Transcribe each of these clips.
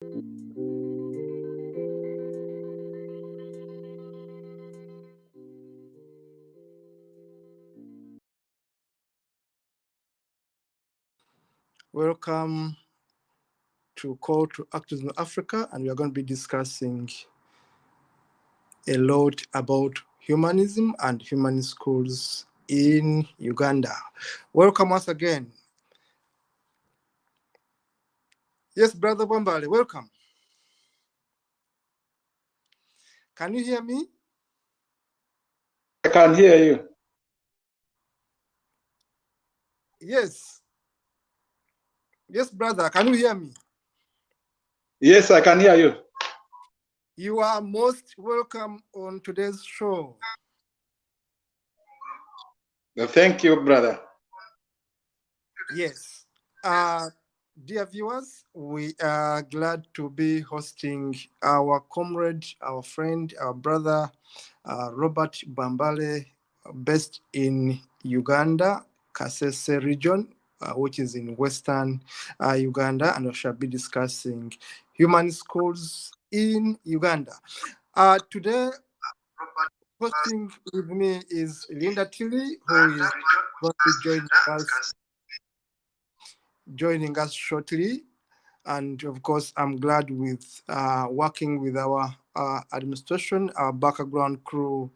Welcome to Call to Activism Africa, and we are going to be discussing a lot about humanism and humanist schools in Uganda. Welcome once again. Yes, Brother Bwambale, welcome. Can you hear me? I can hear you. Yes. Yes, brother, can you hear me? Yes, I can hear you. You are most welcome on today's show. Thank you, brother. Yes. Dear viewers, we are glad to be hosting our comrade, our friend, our brother, Robert Bwambale, based in Uganda, Kasese region, which is in western Uganda, and we shall be discussing human schools in Uganda. Today, hosting with me is Lynda Tilley, who is going to be joining us shortly. And of course, I'm glad with working with our administration, our background crew,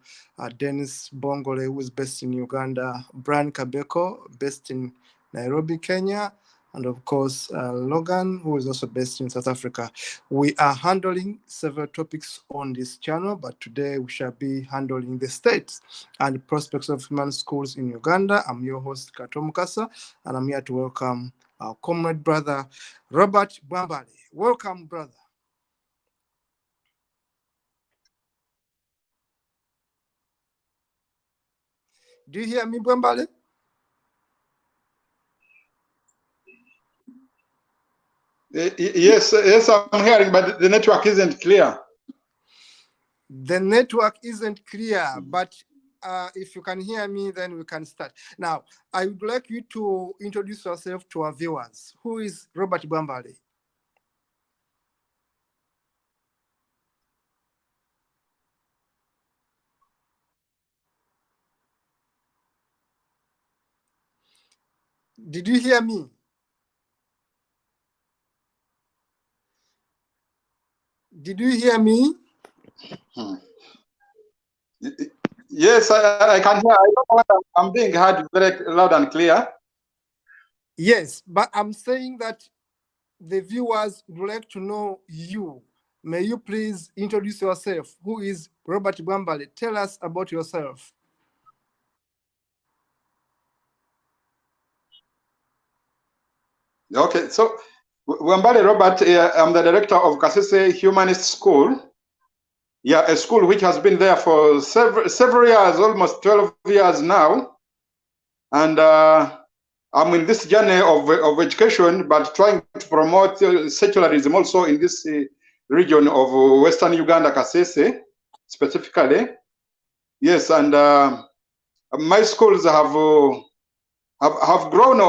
Dennis Bongole, who is based in Uganda, Brian Kabeko, based in Nairobi, Kenya, and of course, Logan, who is also based in South Africa. We are handling several topics on this channel, but today we shall be handling the states and prospects of human schools in Uganda. I'm your host, Kato Mukasa, and I'm here to welcome our comrade brother, Robert Bwambale. Welcome, brother. Do you hear me, Bwambale? Yes, I'm hearing, but the network isn't clear. The network isn't clear, but if you can hear me, then we can start. Now, I would like you to introduce yourself to our viewers. Who is Robert Bwambale? Did you hear me? Did you hear me? Yes, I can hear. I don't know whether I'm being heard very loud and clear. Yes, but I'm saying that the viewers would like to know you. May you please introduce yourself. Who is Robert Bwambale? Tell us about yourself. Okay, so Bwambale Robert, I'm the director of Kasese Humanist School. Yeah, a school which has been there for several years, almost 12 years now. And I'm in this journey of education, but trying to promote secularism also in this region of Western Uganda, Kasese, specifically. Yes, and my schools have grown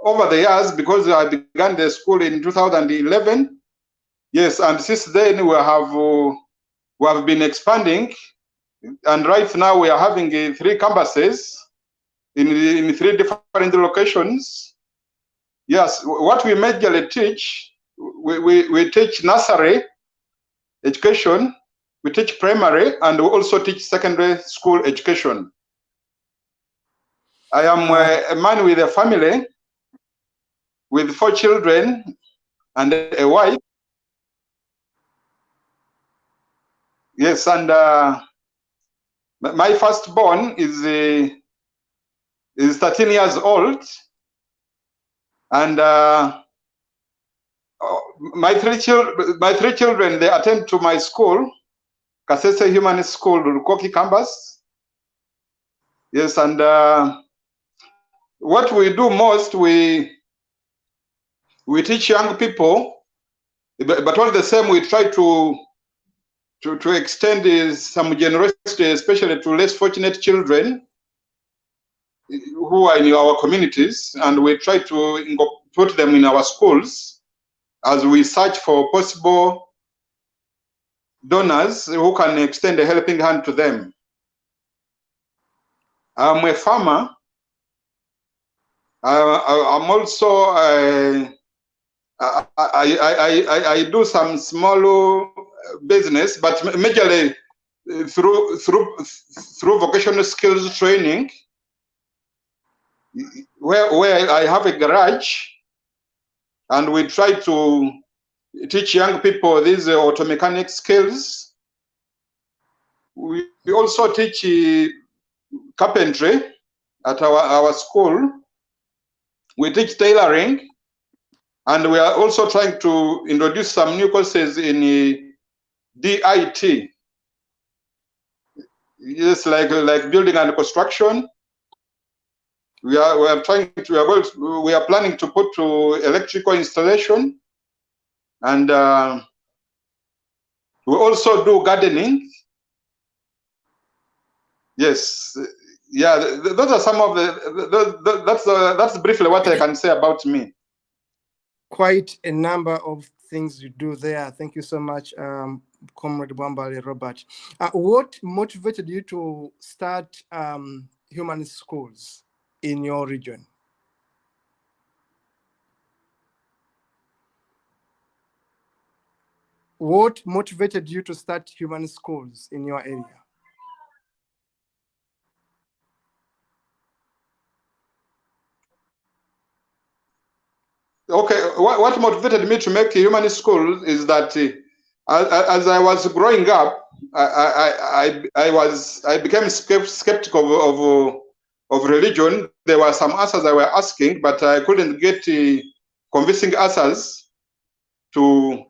over the years because I began the school in 2011. Yes, and since then we have been expanding, and right now we are having 3 campuses in 3 different locations. Yes, what we majorly teach, we teach nursery education, we teach primary, and we also teach secondary school education. I am a man with a family, with 4 children and a wife. Yes, and my firstborn is 13 years old, and my 3 children, they attend to my school, Kasese Humanist School, Rukoki campus. Yes, and what we do most, we teach young people, but all the same, we try to extend some generosity, especially to less fortunate children who are in our communities, and we try to put them in our schools as we search for possible donors who can extend a helping hand to them. I'm a farmer. I'm also I do some small business, but majorly through vocational skills training, where I have a garage, and we try to teach young people these auto mechanic skills. We also teach carpentry at our school. We teach tailoring, and we are also trying to introduce some new courses in DIT. Yes, like building and construction. We are planning to put to electrical installation, and we also do gardening. Yes, yeah. Those are some of that's briefly what I can say about me. Quite a number of things you do there. Thank you so much, Comrade Bwambale Robert. What motivated you to start humanist schools in your region? What motivated you to start humanist schools in your area? Okay, what motivated me to make a humanist school is that as I was growing up, I became skeptical of religion. There were some answers I were asking, but I couldn't get convincing answers to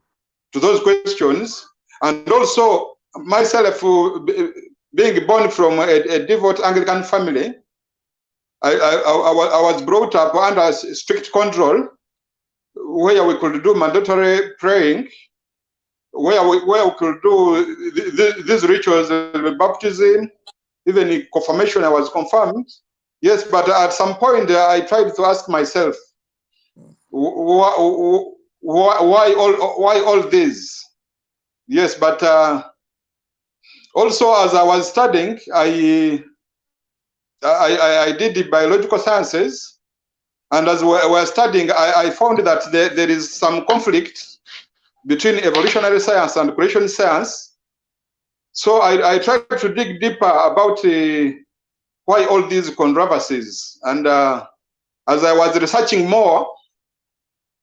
those questions. And also myself, being born from a devout Anglican family, I was brought up under strict control, where we could do mandatory praying, where we could do these rituals, baptism, even in confirmation. I was confirmed. Yes, but at some point I tried to ask myself, why all this? Yes, but also as I was studying, I did the biological sciences. And as we were studying, I found that there is some conflict between evolutionary science and creation science. So I tried to dig deeper about why all these controversies. And as I was researching more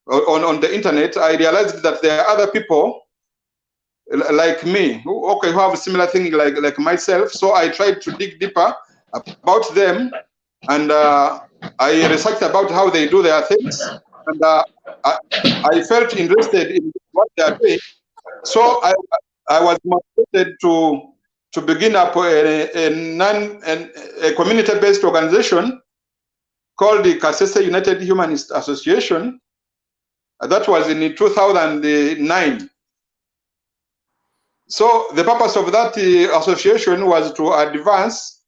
on the internet, I realized that there are other people like me who have a similar thing like myself. So I tried to dig deeper about them, and I researched about how they do their things, and I felt interested in what they are doing. So I was motivated to begin up a community-based organization called the Kasese United Humanist Association. That was in 2009. So the purpose of that association was to advance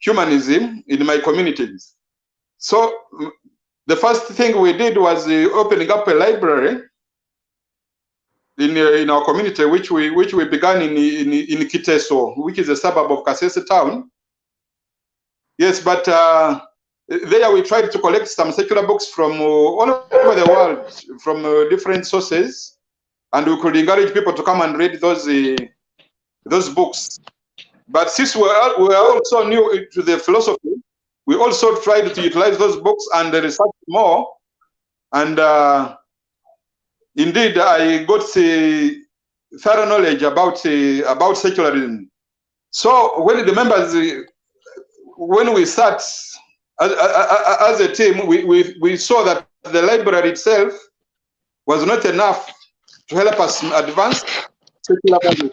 humanism in my communities. So the first thing we did was opening up a library in our community, which we began in Kiteso, which is a suburb of Kasese town. Yes, but there we tried to collect some secular books from all over the world, from different sources, and we could encourage people to come and read those books. But since we are also new to the philosophy, we also tried to utilize those books and research more. And indeed, I got thorough knowledge about secularism. So when the members, when we sat as a team, we saw that the library itself was not enough to help us advance secular values.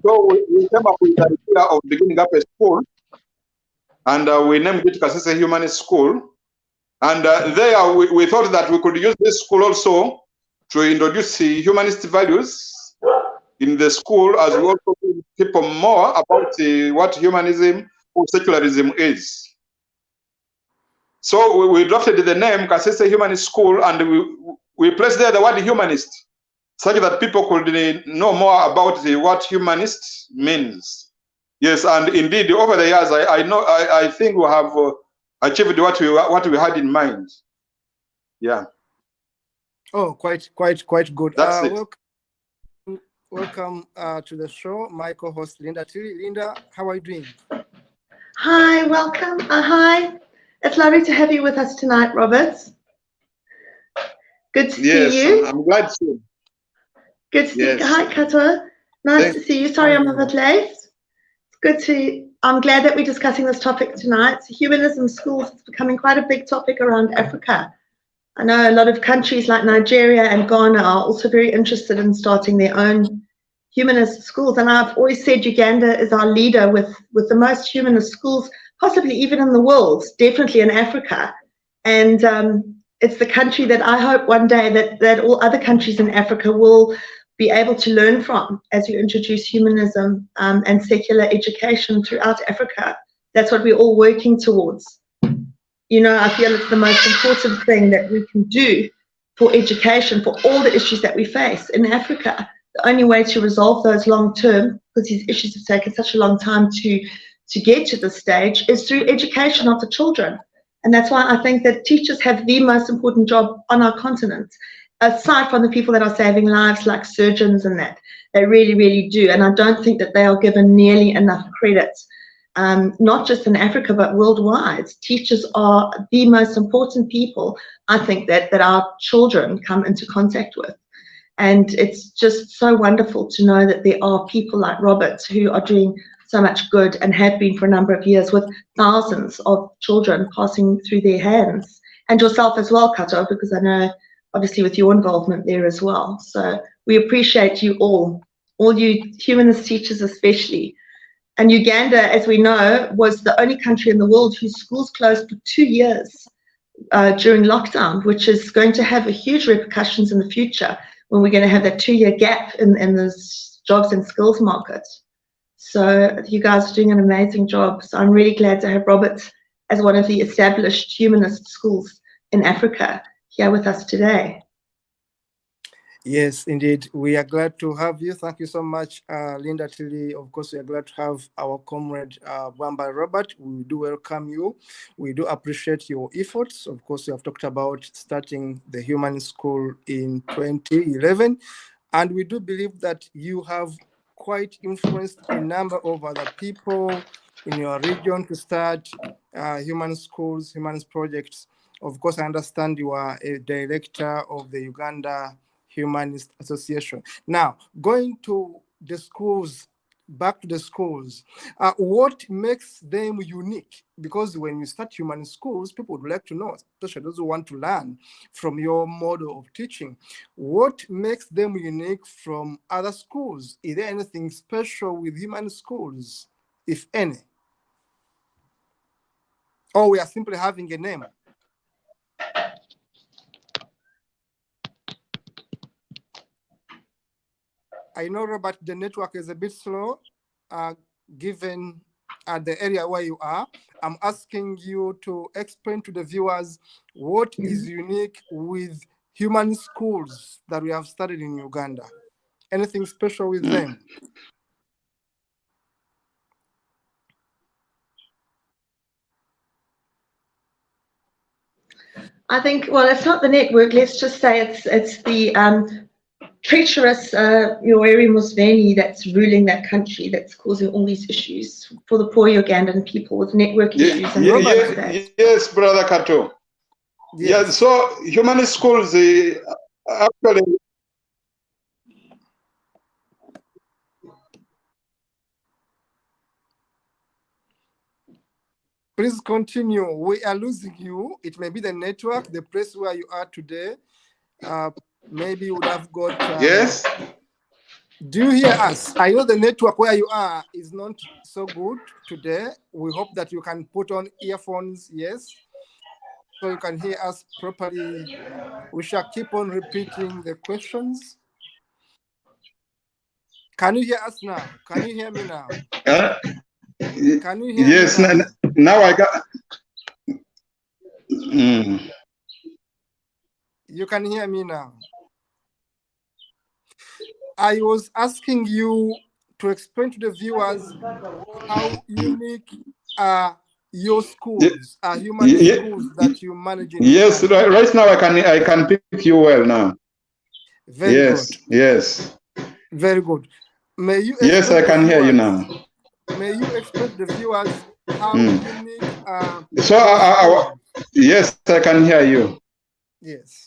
So we came up with the idea of beginning up a school, and we named it Kasese Humanist School. And there we thought that we could use this school also to introduce humanist values in the school, as we also teach people more about what humanism or secularism is. So we drafted the name Kasese Humanist School, and we placed there the word humanist, such that people could know more about what humanist means. Yes, and indeed, over the years, I think we have achieved what we had in mind. Yeah. Oh, quite good. That's it. Welcome to the show, my co-host Lynda Tilley. Lynda, how are you doing? Hi, welcome. Hi. It's lovely to have you with us tonight, Robert. Good to see you. I'm glad to. Good to see you. Hi, Kato. Nice to see you. Sorry I'm a bit late. I'm glad that we're discussing this topic tonight. Humanism schools is becoming quite a big topic around Africa. I know a lot of countries like Nigeria and Ghana are also very interested in starting their own humanist schools. And I've always said Uganda is our leader with the most humanist schools, possibly even in the world, definitely in Africa. And it's the country that I hope one day that all other countries in Africa will be able to learn from as you introduce humanism and secular education throughout Africa. That's what we're all working towards. You know, I feel it's the most important thing that we can do for education, for all the issues that we face in Africa. The only way to resolve those long term, because these issues have taken such a long time to get to this stage, is through education of the children. And that's why I think that teachers have the most important job on our continent, aside from the people that are saving lives like surgeons and that. They really, really do. And I don't think that they are given nearly enough credit. Not just in Africa, but worldwide. Teachers are the most important people, I think, that our children come into contact with. And it's just so wonderful to know that there are people like Robert who are doing so much good and have been for a number of years, with thousands of children passing through their hands. And yourself as well, Kato, because I know obviously with your involvement there as well. So we appreciate you all you humanist teachers especially. And Uganda, as we know, was the only country in the world whose schools closed for 2 years during lockdown, which is going to have a huge repercussions in the future when we're going to have that 2-year gap in this jobs and skills market. So you guys are doing an amazing job. So I'm really glad to have Robert as one of the established humanist schools in Africa here with us today. Yes, indeed. We are glad to have you. Thank you so much, Lynda Tilley. Of course, we are glad to have our comrade Bwambale Robert. We do welcome you. We do appreciate your efforts. Of course, you have talked about starting the Humanist School in 2011. And we do believe that you have quite influenced a number of other people in your region to start humanist schools, humanist projects. Of course, I understand you are a director of the Uganda Humanist Association. Now, going to the schools, back to the schools, what makes them unique? Because when you start humanist schools, people would like to know, especially those who want to learn from your model of teaching. What makes them unique from other schools? Is there anything special with humanist schools, if any? Or we are simply having a name? I know, Robert, the network is a bit slow, given the area where you are. I'm asking you to explain to the viewers what is unique with human schools that we have started in Uganda. Anything special with them? I think, well, it's not the network. Let's just say it's the treacherous Yoweri Museveni that's ruling that country, that's causing all these issues for the poor Ugandan people with network issues. And yes, Brother Kato. Yes. Yeah, so humanist schools actually. Please continue. We are losing you. It may be the network, the place where you are today. Maybe you would have got. Yes. Do you hear us? I know the network where you are is not so good today. We hope that you can put on earphones, yes, so you can hear us properly. We shall keep on repeating the questions. Can you hear us now? Can you hear me now? Can you hear yes, me now? Now I got. You can hear me now. I was asking you to explain to the viewers how unique are your schools, human schools that you manage in Yes, Uganda. right now I can pick you well now. Very good. Yes. Very good. May you Yes, I can hear you now. May you explain to the viewers how unique yes, I can hear you. Yes.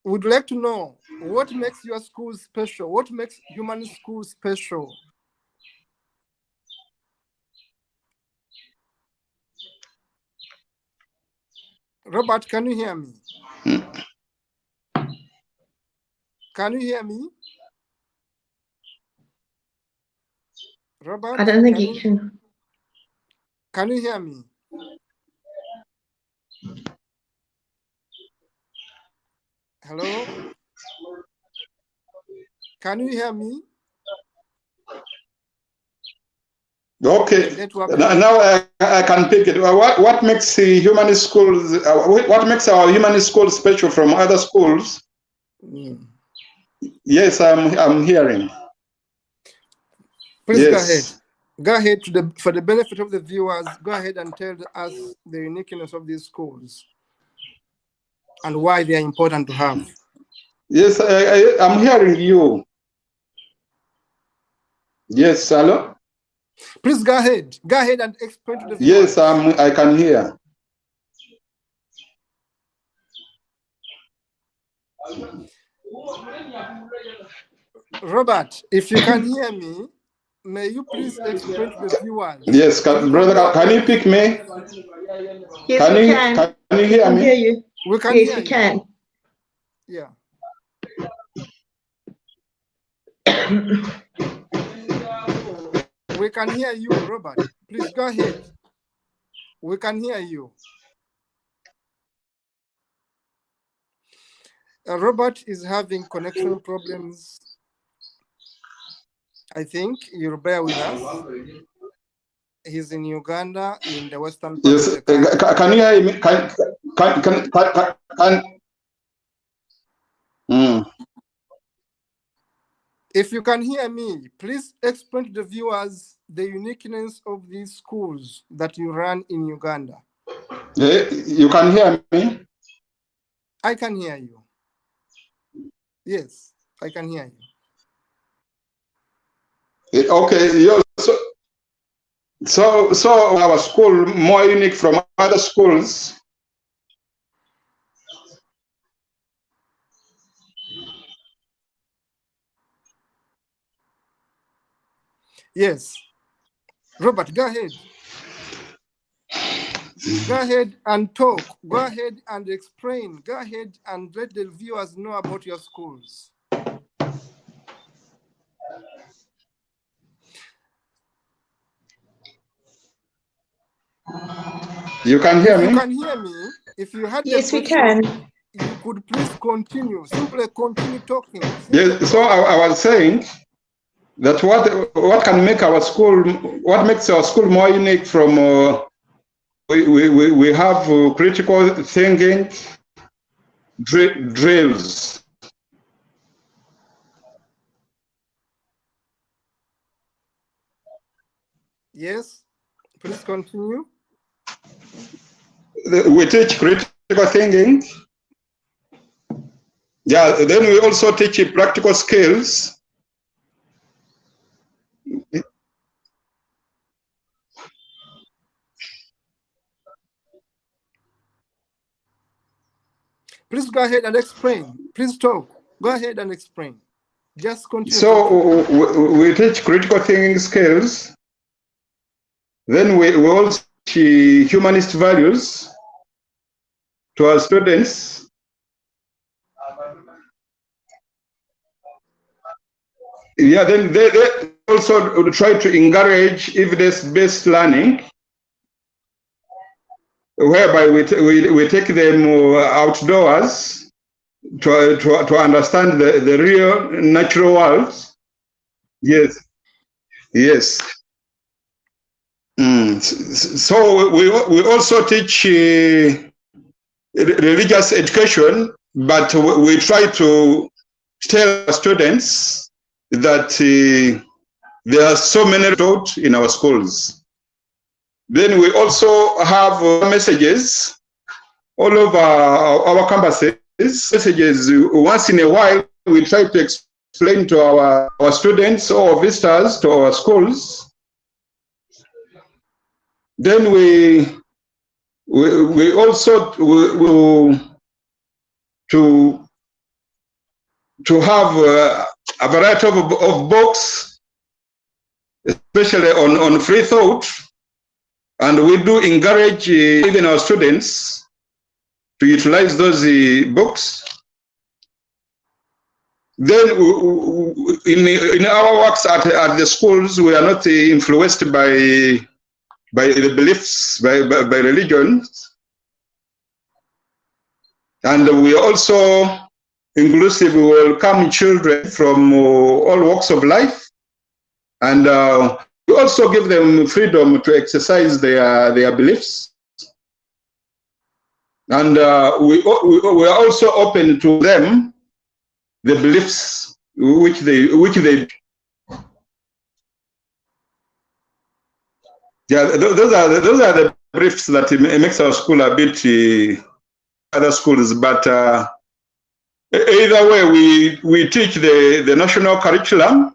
Would like to know what makes your school special? What makes human school special? Robert, can you hear me? Can you hear me? Robert? I don't think he can. Can you hear me? Hello? Can you hear me? Okay. Now I can pick it. What makes the humanist schools? What makes our humanist school special from other schools? Yes, I'm hearing. Please go ahead. Go ahead for the benefit of the viewers. Go ahead and tell us the uniqueness of these schools and why they are important to have. Yes, I'm hearing you. Yes, hello. Please go ahead. Go ahead and explain to the viewers. Yes, I can hear. Robert, if you can hear me, may you please explain to the viewers? Yes, brother, can you pick me? Yes, we can. Can you hear me? Hear you. We can yes, hear we you. Can. Yeah. We can hear you, Robert. Please go ahead. We can hear you. Robert is having connection problems. I think you'll bear with us. He's in Uganda, in the western part of the country. Can you hear me? If you can hear me, please explain to the viewers the uniqueness of these schools that you run in Uganda. You can hear me? I can hear you. Yes, I can hear you. Okay, so our school more unique from other schools. Yes. Robert, go ahead. Go ahead and talk. Go ahead and explain. Go ahead and let the viewers know about your schools. You can hear me? If you can hear me, if you had yes, the question, we can. You could please continue. Simply continue talking. Yes, so I was saying that what can make our school, what makes our school more unique from we have critical thinking drills. Yes, please continue. We teach critical thinking. Yeah, then we also teach practical skills. Please go ahead and explain. Please talk. Go ahead and explain. Just continue. So we teach critical thinking skills. Then we also teach humanist values to our students. Yeah, then they also try to encourage evidence-based learning, whereby we take them outdoors to understand the real natural world. Yes, yes. So we also teach religious education, but we try to tell students that there are so many taught in our schools. Then we also have messages all over our campuses. Messages once in a while we try to explain to our students or visitors to our schools. Then we also will to have a variety of books, especially on free thought, and we do encourage even our students to utilize those books. Then in our works at the schools, we are not influenced by the beliefs, by religions, and we also inclusive. We welcome children from all walks of life, and we also give them freedom to exercise their beliefs. And we are also open to them the beliefs which they those are the beliefs that makes our school a bit other schools. But either way, we teach the national curriculum.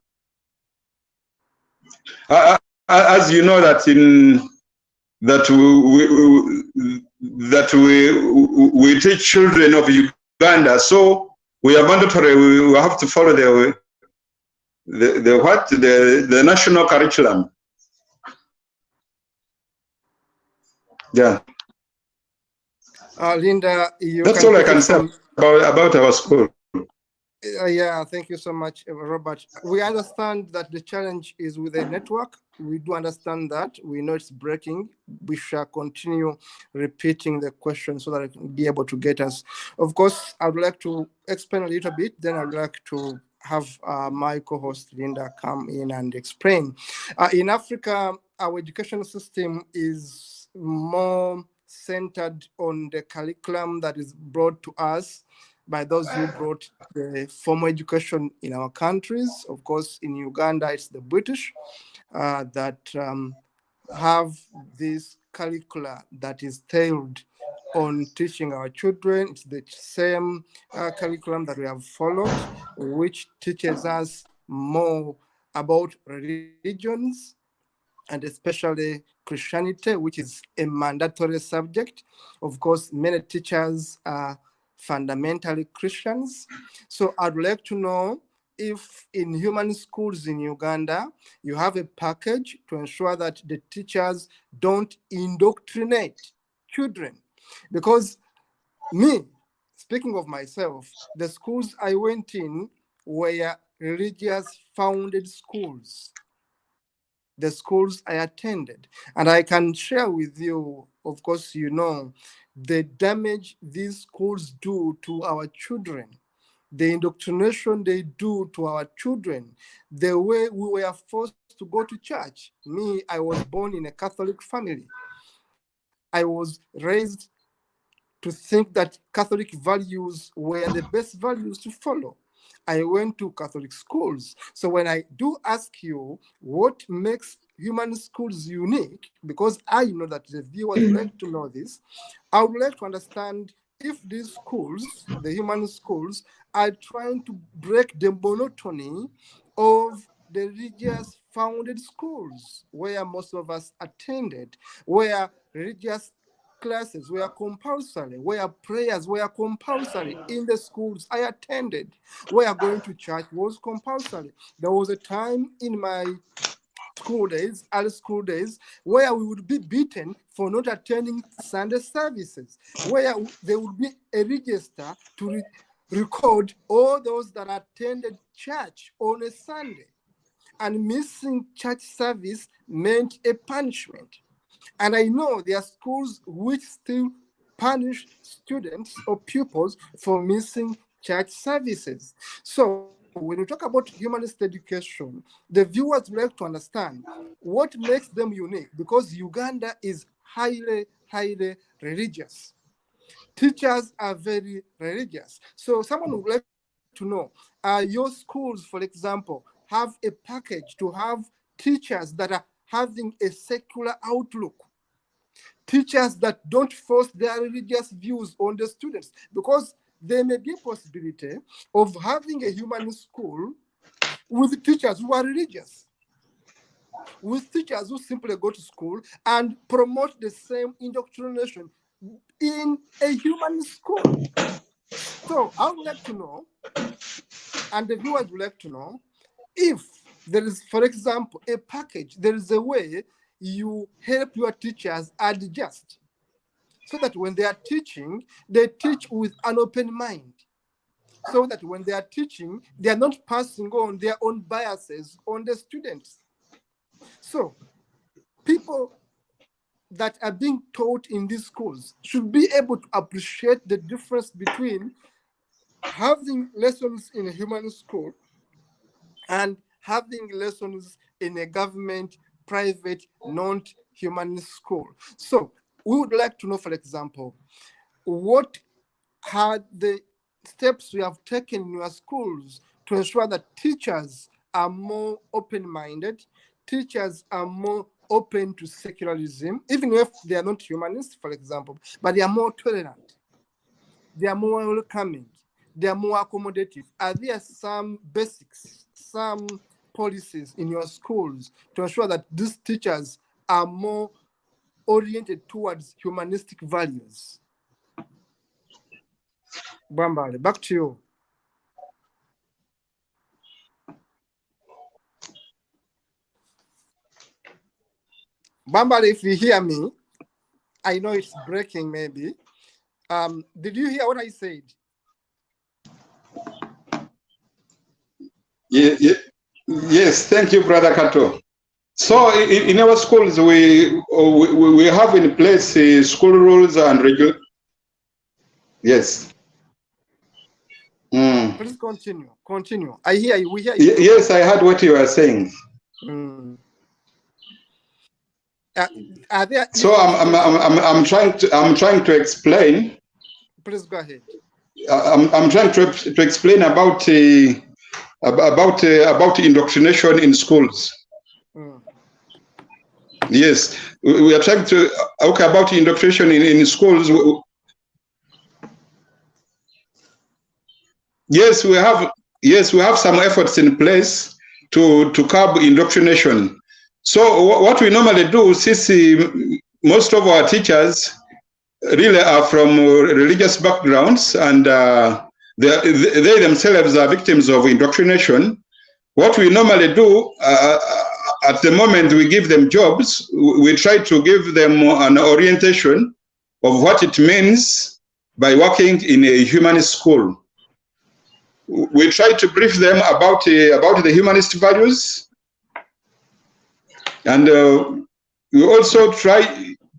As you know that we teach children of Uganda, so we are mandatory. We have to follow the national curriculum. Yeah. Lynda, that's all I can say about our school. Yeah, thank you so much, Robert. We understand that the challenge is with the network. We do understand that. We know it's breaking. We shall continue repeating the question so that it can be able to get us. Of course, I would like to explain a little bit. Then I'd like to have my co-host Lynda come in and explain. In Africa, our education system is more centered on the curriculum that is brought to us by those who brought the formal education in our countries. Of course, in Uganda, it's the British that have this curricula that is tailored on teaching our children. It's the same curriculum that we have followed, which teaches us more about religions, and especially Christianity, which is a mandatory subject. Of course, many teachers are fundamentally Christians. So I'd like to know if in human schools in Uganda, you have a package to ensure that the teachers don't indoctrinate children. Because me, speaking of myself, the schools I went in were religious founded schools. The schools I attended. And I can share with you, of course, you know, the damage these schools do to our children, the indoctrination they do to our children, the way we were forced to go to church. Me, I was born in a Catholic family. I was raised to think that Catholic values were the best values to follow. I went to Catholic schools. So when I do ask you what makes human schools unique, because I know that the viewers would like to know this, I would like to understand if these schools, the human schools, are trying to break the monotony of the religious founded schools where most of us attended, where religious classes were compulsory, where prayers were compulsory in the schools I attended, where going to church was compulsory. There was a time in my school days, early school days, where we would be beaten for not attending Sunday services, where there would be a register to record all those that attended church on a Sunday. And missing church service meant a punishment. And I know there are schools which still punish students or pupils for missing church services. So when we talk about humanist education, the viewers would like to understand what makes them unique, because Uganda is highly, highly religious. Teachers are very religious. So someone would like to know, your schools, for example, have a package to have teachers that are having a secular outlook, teachers that don't force their religious views on the students, because there may be a possibility of having a humanist school with teachers who are religious, with teachers who simply go to school and promote the same indoctrination in a humanist school. So I would like to know, and the viewers would like to know, if there is, for example, a package, there is a way you help your teachers adjust, so that when they are teaching, they teach with an open mind, so that when they are teaching, they are not passing on their own biases on the students. So people that are being taught in these schools should be able to appreciate the difference between having lessons in a human school and having lessons in a government, private, non-humanist school. So we would like to know, for example, what are the steps you have taken in your schools to ensure that teachers are more open-minded, teachers are more open to secularism, even if they are not humanists, for example, but they are more tolerant, they are more welcoming, they are more accommodative. Are there some basics, some policies in your schools to ensure that these teachers are more oriented towards humanistic values? Bwambale, back to you. Bwambale, if you hear me, I know it's breaking maybe. Did you hear what I said? Yes, thank you, Brother Kato. So in our schools, we have in place school rules and regular. Yes. Please continue. Continue. I hear you. We hear you. Yes, I heard what you were saying. Are there? So I'm trying to explain. Please go ahead. I'm trying to explain about indoctrination in schools. Yes, we are trying to talk about indoctrination in schools. Yes, we have some efforts in place to curb indoctrination. So what we normally do, since most of our teachers really are from religious backgrounds, and they themselves are victims of indoctrination, what we normally do, at the moment we give them jobs, we try to give them an orientation of what it means by working in a humanist school. We try to brief them about the humanist values, and we also try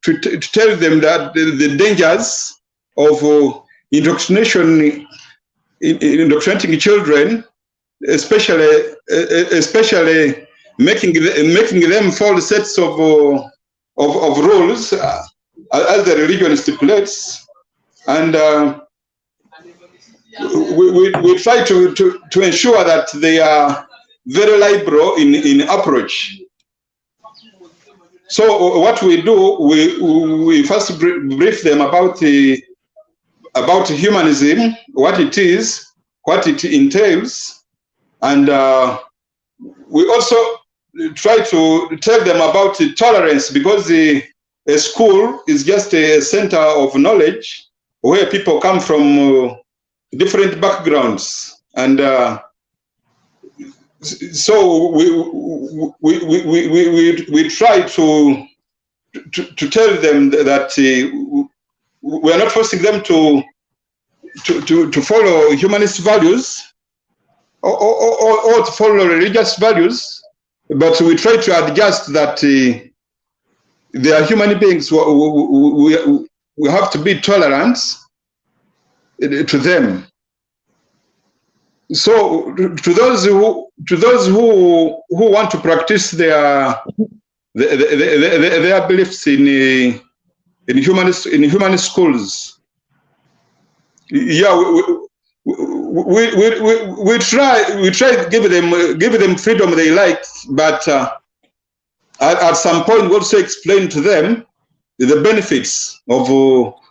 to tell them that the dangers of indoctrinating children, especially making them follow sets of rules as the religion stipulates, and we try to ensure that they are very liberal in approach. So what we do, we first brief them about humanism, what it is, what it entails, and we also try to tell them about tolerance, because a school is just a center of knowledge where people come from different backgrounds, and so we try to tell them that we are not forcing them to follow humanist values or to follow religious values, but we try to adjust that they are human beings. We have to be tolerant to them. So to those who want to practice their beliefs in humanist schools, yeah, we try to give them freedom they like, but at some point we also explain to them the benefits of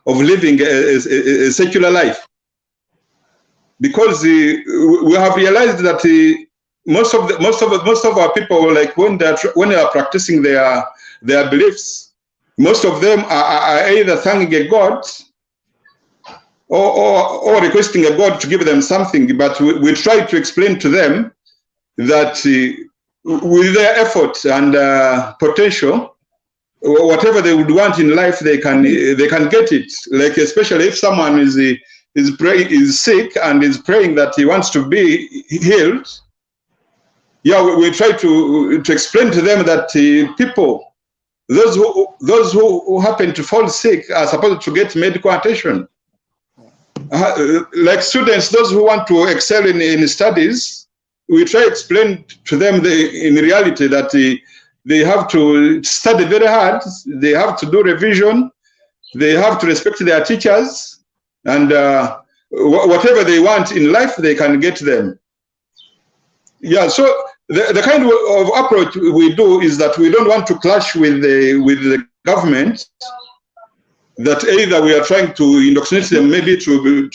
living a secular life, because we have realized that most of our people, like when they are practicing their beliefs, most of them are either thanking a god or requesting a god to give them something. But we try to explain to them that with their effort and potential, whatever they would want in life, they can get it. Like, especially if someone is sick and is praying that he wants to be healed, yeah, we try to explain to them that people, those who happen to fall sick, are supposed to get medical attention. Like students, those who want to excel in studies, we try to explain to them in reality that they have to study very hard, they have to do revision, they have to respect their teachers, and whatever they want in life, they can get them. Yeah, so the kind of approach we do is that we don't want to clash with the government, that either we are trying to indoctrinate them maybe to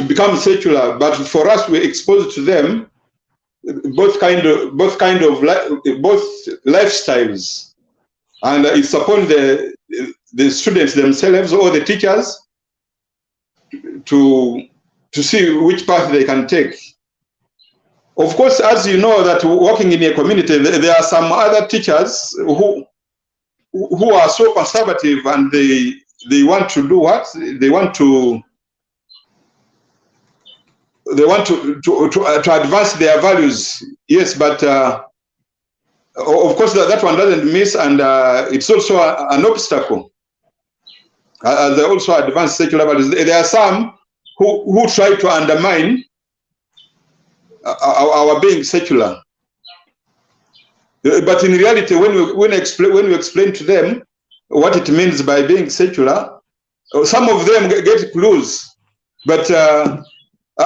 become secular, but for us we expose to them both lifestyles, and it's upon the students themselves or the teachers to see which path they can take. Of course, as you know, that working in a community, there are some other teachers who are so conservative, and they want to do what? They want to advance their values. Yes, but of course that one doesn't miss, and it's also an obstacle. They also advance secular values. There are some who try to undermine our being secular. But in reality, when we explain to them what it means by being secular, some of them get clues. But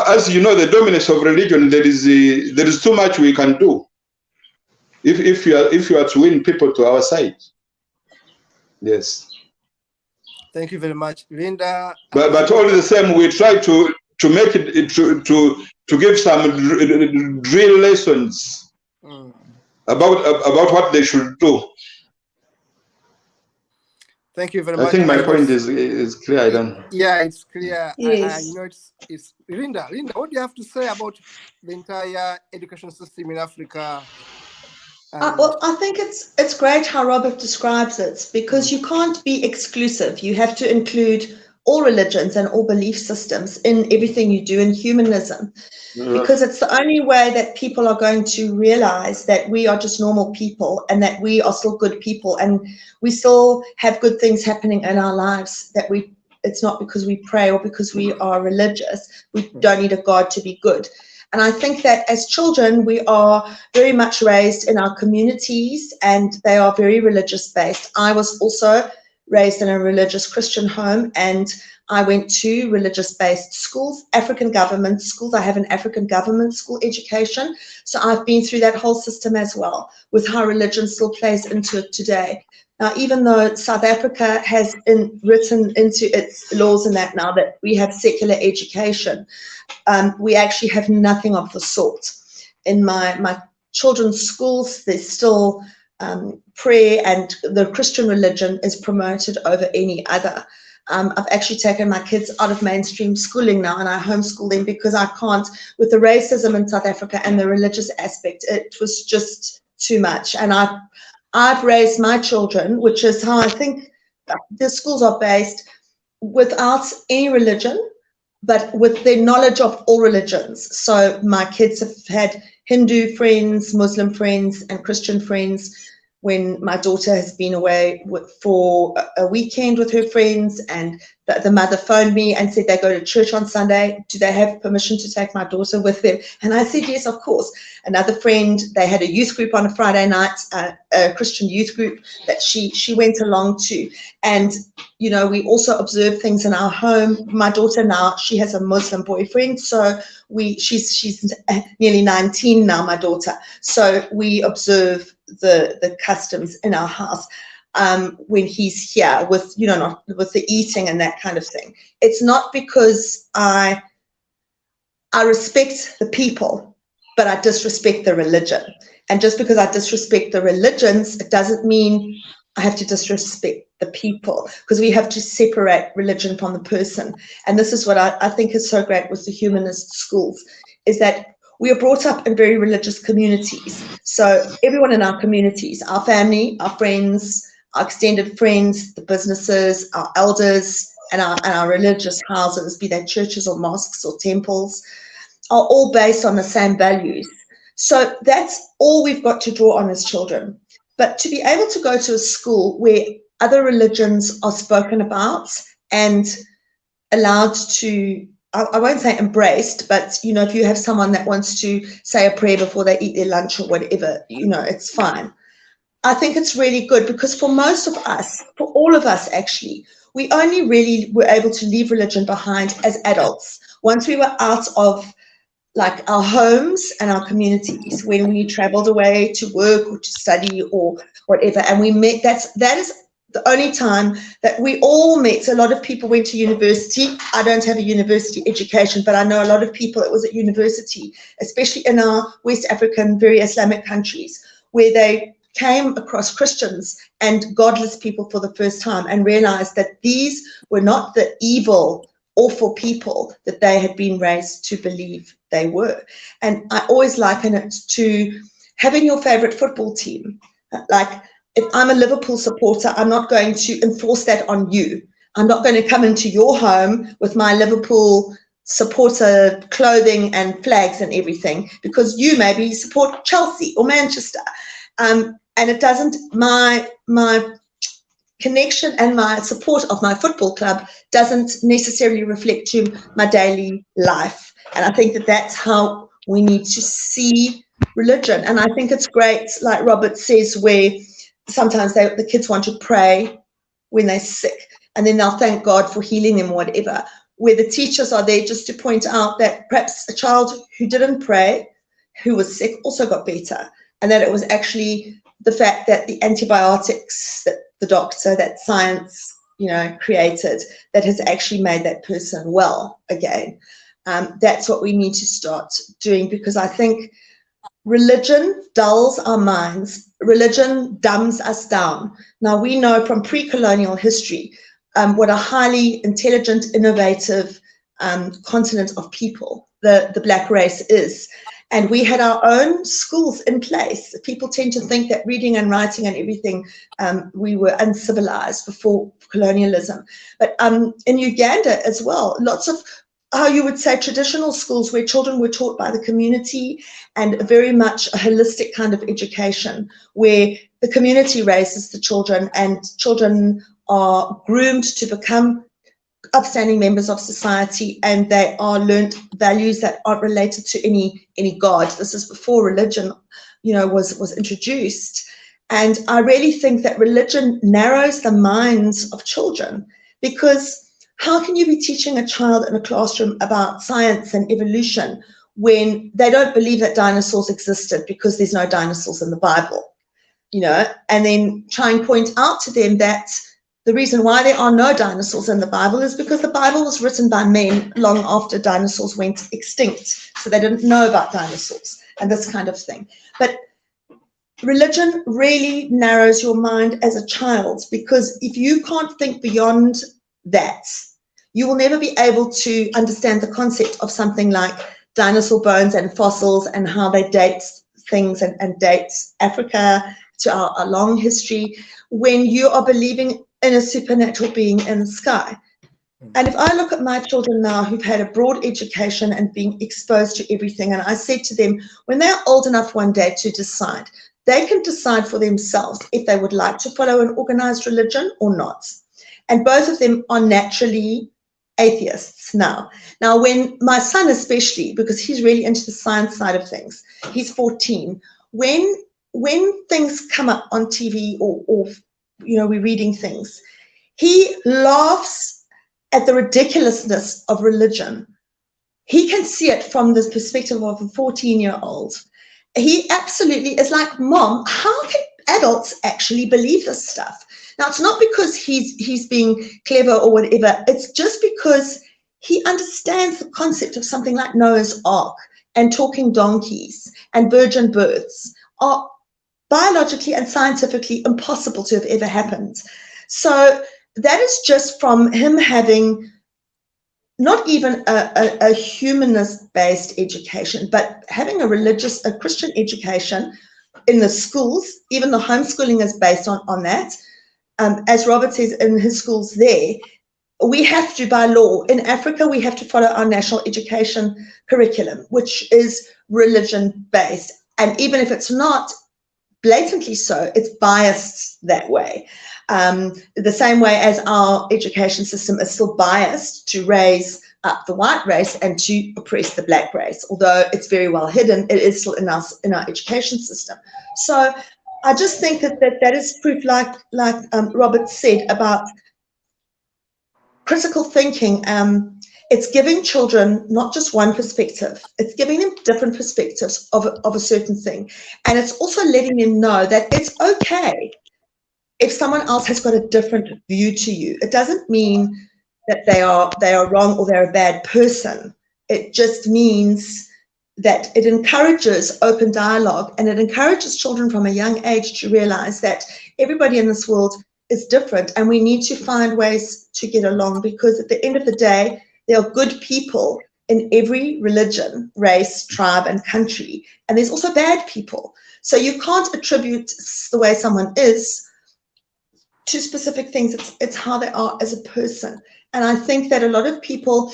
as you know, the dominance of religion, there is too much we can do if you are to win people to our side. Yes. Thank you very much, Lynda. But all the same, we try to make it to give some drill lessons about what they should do. Thank you very much. I think my point is clear. I don't. Yeah, it's clear. Yes. You know, it's Lynda. Lynda, what do you have to say about the entire education system in Africa? Well, I think it's great how Robert describes it, because you can't be exclusive. You have to include all religions and all belief systems in everything you do in humanism, because it's the only way that people are going to realize that we are just normal people, and that we are still good people, and we still have good things happening in our lives, that it's not because we pray or because we are religious. We don't need a God to be good. And I think that as children, we are very much raised in our communities, and they are very religious based. I was also raised in a religious Christian home, and I went to religious based schools, African government schools. I have an African government school education. So I've been through that whole system as well, with how religion still plays into it today. Now, even though South Africa has written into its laws in that now that we have secular education, we actually have nothing of the sort. In my children's schools, there's still prayer, and the Christian religion is promoted over any other. I've actually taken my kids out of mainstream schooling now, and I homeschool them because I can't, with the racism in South Africa and the religious aspect, it was just too much. And I've raised my children, which is how I think the schools are based, without any religion, but with the knowledge of all religions. So my kids have had Hindu friends, Muslim friends, and Christian friends. when my daughter has been away for a weekend with her friends, and the mother phoned me and said they go to church on Sunday. Do they have permission to take my daughter with them? And I said, yes, of course. Another friend, they had a youth group on a Friday night, a Christian youth group that she went along to. And, you know, we also observe things in our home. My daughter now, she has a Muslim boyfriend. So she's nearly 19 now, my daughter. So we observe the customs in our house when he's here, with, you know, not with the eating and that kind of thing. It's not because I respect the people, but I disrespect the religion. And just because I disrespect the religions, it doesn't mean I have to disrespect the people, because we have to separate religion from the person. And this is what I think is so great with the humanist schools, is that we are brought up in very religious communities. So everyone in our communities, our family, our friends, our extended friends, the businesses, our elders, and our religious houses, be they churches or mosques or temples, are all based on the same values. So that's all we've got to draw on as children. But to be able to go to a school where other religions are spoken about and allowed to, I won't say embraced, but, you know, if you have someone that wants to say a prayer before they eat their lunch or whatever, you know, it's fine. I think it's really good, because for most of us, for all of us actually, we only really were able to leave religion behind as adults. Once we were out of like our homes and our communities, when we traveled away to work or to study or whatever, and we met, that is the only time that we all met. A lot of people went to university. I don't have a university education, but I know a lot of people that was at university, especially in our West African, very Islamic countries, where they came across Christians and godless people for the first time and realized that these were not the evil, awful people that they had been raised to believe they were. And I always liken it to having your favorite football team. Like, if I'm a Liverpool supporter, I'm not going to enforce that on you. I'm not going to come into your home with my Liverpool supporter clothing and flags and everything, because you maybe support Chelsea or Manchester. And it doesn't, my connection and my support of my football club doesn't necessarily reflect to my daily life. And I think that that's how we need to see religion. And I think it's great, like Robert says, where sometimes the kids want to pray when they're sick, and then they'll thank God for healing them or whatever, where the teachers are there just to point out that perhaps a child who didn't pray, who was sick, also got better, and that it was actually the fact that the antibiotics that the doctor, that science, you know, created, that has actually made that person well again. That's what we need to start doing, because I think religion dulls our minds. Religion dumbs us down. Now, we know from pre-colonial history what a highly intelligent, innovative continent of people the Black race is. And we had our own schools in place. People tend to think that reading and writing and everything, we were uncivilized before colonialism. But in Uganda as well, lots of, how you would say, traditional schools where children were taught by the community, and very much a holistic kind of education where the community raises the children, and children are groomed to become upstanding members of society, and they are learnt values that aren't related to any god. This is before religion, you know, was introduced. And I really think that religion narrows the minds of children, because how can you be teaching a child in a classroom about science and evolution when they don't believe that dinosaurs existed because there's no dinosaurs in the Bible, you know? And then try and point out to them that the reason why there are no dinosaurs in the Bible is because the Bible was written by men long after dinosaurs went extinct. So they didn't know about dinosaurs and this kind of thing. But religion really narrows your mind as a child, because if you can't think beyond that, you will never be able to understand the concept of something like dinosaur bones and fossils and how they date things and date Africa to our long history, when you are believing in a supernatural being in the sky. And if I look at my children now who've had a broad education and being exposed to everything, and I said to them, when they're old enough one day to decide, they can decide for themselves if they would like to follow an organized religion or not. And both of them are naturally atheists now. Now, when my son especially, because he's really into the science side of things, he's 14, when things come up on TV or you know, we're reading things, he laughs at the ridiculousness of religion. He can see it from the perspective of a 14-year-old. He absolutely is like, Mom, how can adults actually believe this stuff? Now, it's not because he's being clever or whatever. It's just because he understands the concept of something like Noah's Ark and talking donkeys and virgin births are biologically and scientifically impossible to have ever happened. So that is just from him having not even a humanist-based education, but having a Christian education in the schools. Even the homeschooling is based on that. As Robert says in his schools there, we have to, by law, in Africa, we have to follow our national education curriculum, which is religion-based. And even if it's not blatantly so, it's biased that way. The same way as our education system is still biased to raise up the white race and to oppress the black race. Although it's very well hidden, it is still in our education system. So I just think that is proof, like Robert said, about critical thinking. It's giving children not just one perspective, it's giving them different perspectives of a certain thing. And it's also letting them know that it's okay if someone else has got a different view to you. It doesn't mean that they are wrong or they're a bad person. It just means that it encourages open dialogue, and it encourages children from a young age to realize that everybody in this world is different, and we need to find ways to get along, because at the end of the day, there are good people in every religion, race, tribe, and country, and there's also bad people. So you can't attribute the way someone is to specific things. It's how they are as a person. And I think that a lot of people,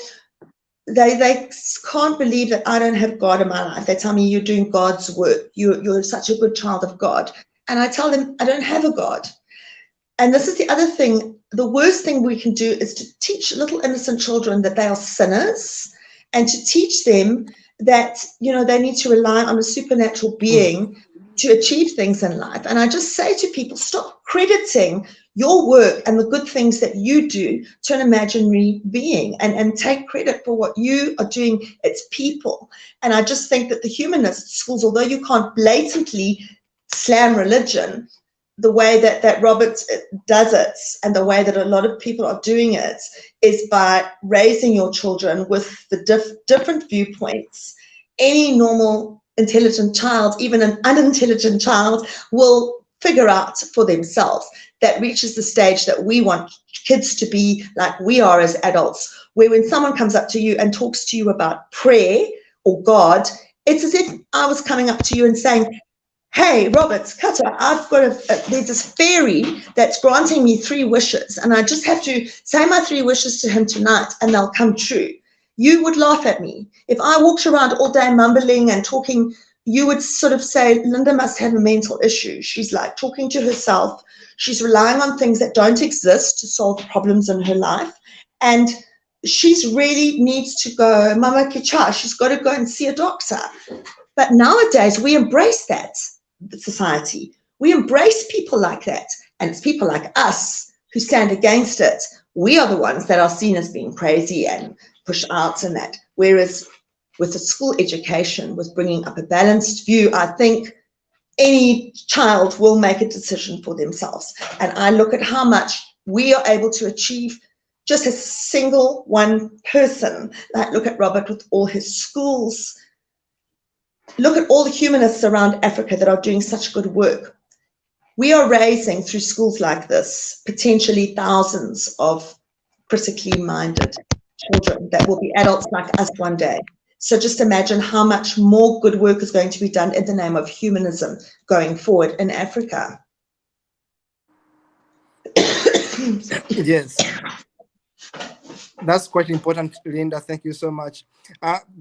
they can't believe that I don't have God in my life. They tell me, you're doing God's work. You're such a good child of God. And I tell them, I don't have a God. And this is the other thing. The worst thing we can do is to teach little innocent children that they are sinners, and to teach them that, you know, they need to rely on a supernatural being to achieve things in life. And I just say to people, stop crediting your work and the good things that you do to an imaginary being, and take credit for what you are doing. It's people. And I just think that the humanist schools, although you can't blatantly slam religion, the way that Robert does it, and the way that a lot of people are doing it, is by raising your children with the different viewpoints. Any normal, intelligent child, even an unintelligent child, will figure out for themselves. That reaches the stage that we want kids to be like we are as adults, where when someone comes up to you and talks to you about prayer or God, it's as if I was coming up to you and saying, hey, Robert, Kato, I've got there's this fairy that's granting me 3 wishes, and I just have to say my 3 wishes to him tonight and they'll come true. You would laugh at me. If I walked around all day mumbling and talking, you would sort of say, Lynda must have a mental issue. She's like talking to herself. She's relying on things that don't exist to solve problems in her life. And she's really needs to go, Mama Kicha, she's got to go and see a doctor. But nowadays, we embrace that, society. We embrace people like that. And it's people like us who stand against it. We are the ones that are seen as being crazy and push out and that. Whereas with the school education, with bringing up a balanced view, I think any child will make a decision for themselves. And I look at how much we are able to achieve just a single one person. Like, look at Robert with all his schools. Look at all the humanists around Africa that are doing such good work. We are raising, through schools like this, potentially thousands of critically minded children that will be adults like us one day. So just imagine how much more good work is going to be done in the name of humanism going forward in Africa. Yes. That's quite important, Lynda. Thank you so much.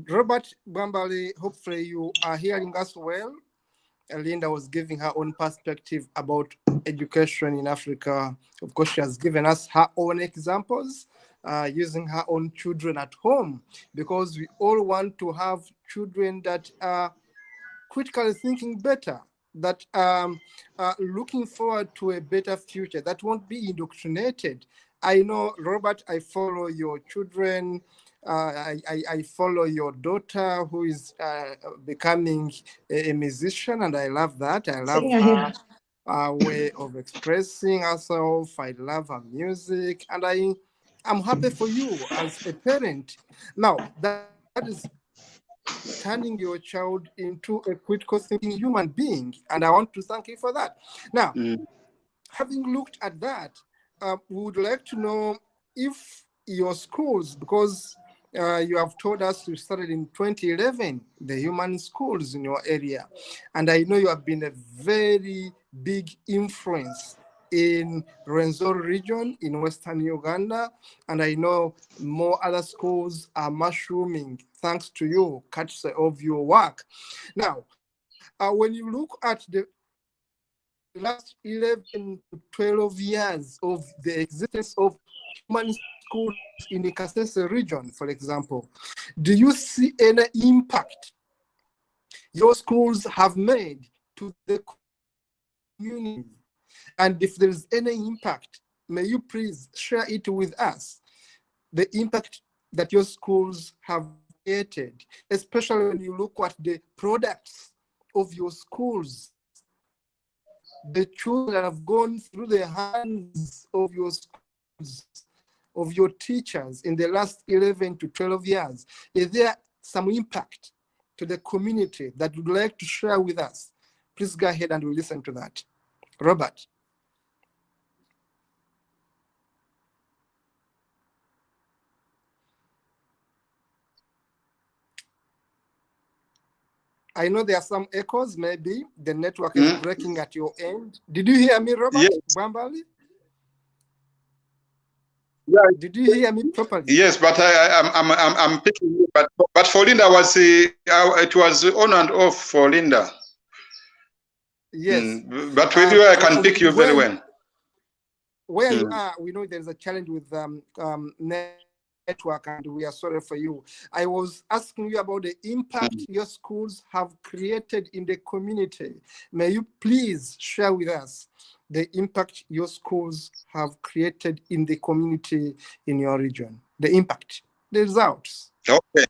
Robert Bwambale, hopefully you are hearing us well. Lynda was giving her own perspective about education in Africa. Of course, she has given us her own examples, using her own children at home, because we all want to have children that are critically thinking better, that looking forward to a better future, that won't be indoctrinated. I know, Robert, I follow your children. I follow your daughter, who is becoming a musician, and I love that. I love her way of expressing herself. I love her music, and I'm happy for you as a parent. Now, that is turning your child into a critical thinking human being, and I want to thank you for that. Now, having looked at that, we would like to know if your schools, because you have told us you started in 2011, the human schools in your area, and I know you have been a very big influence in Rwenzori region in Western Uganda, and I know more other schools are mushrooming thanks to you, courtesy of your work. Now, when you look at the last 11 to 12 years of the existence of human schools in the Kasese region, for example, do you see any impact your schools have made to the community? And if there is any impact, may you please share it with us, the impact that your schools have created, especially when you look at the products of your schools, the children that have gone through the hands of your schools, of your teachers in the last 11 to 12 years. Is there some impact to the community that you'd like to share with us? Please go ahead and we'll listen to that. Robert. I know there are some echoes, maybe the network is breaking at your end. Did you hear me, Robert Bwambale? Yeah. Did you hear me properly? Yes, but I'm picking you. But for Lynda, it was on and off for Lynda. Yes. But with you, I can pick you very well. Where you are, we know there's a challenge with network, and we are sorry for you. I was asking you about the impact your schools have created in the community. May you please share with us the impact your schools have created in the community in your region? The impact, the results. Okay.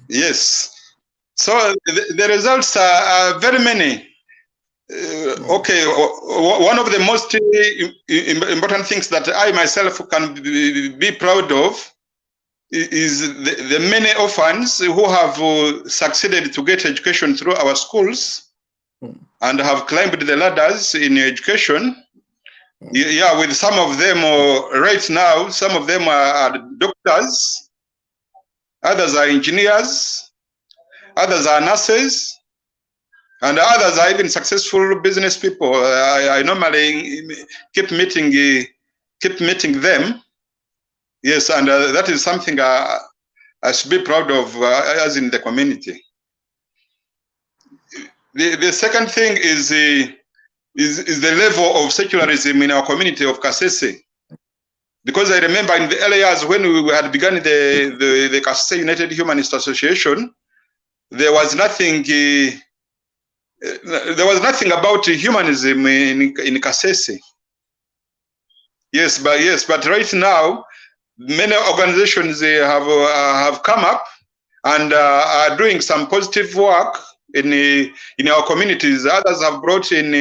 Yes. So the results are very many. Okay, one of the most important things that I myself can be proud of is the many orphans who have succeeded to get education through our schools and have climbed the ladders in education. Yeah, with some of them right now, some of them are doctors, others are engineers, others are nurses, and others are even successful business people. I normally keep meeting them. Yes, and that is something I should be proud of as in the community. The second thing is the level of secularism in our community of Kasese. Because I remember in the early years when we had begun the Kasese United Humanist Association, there was nothing about humanism in Kasese. Yes, but right now, many organizations have come up and are doing some positive work in our communities. Others have brought in,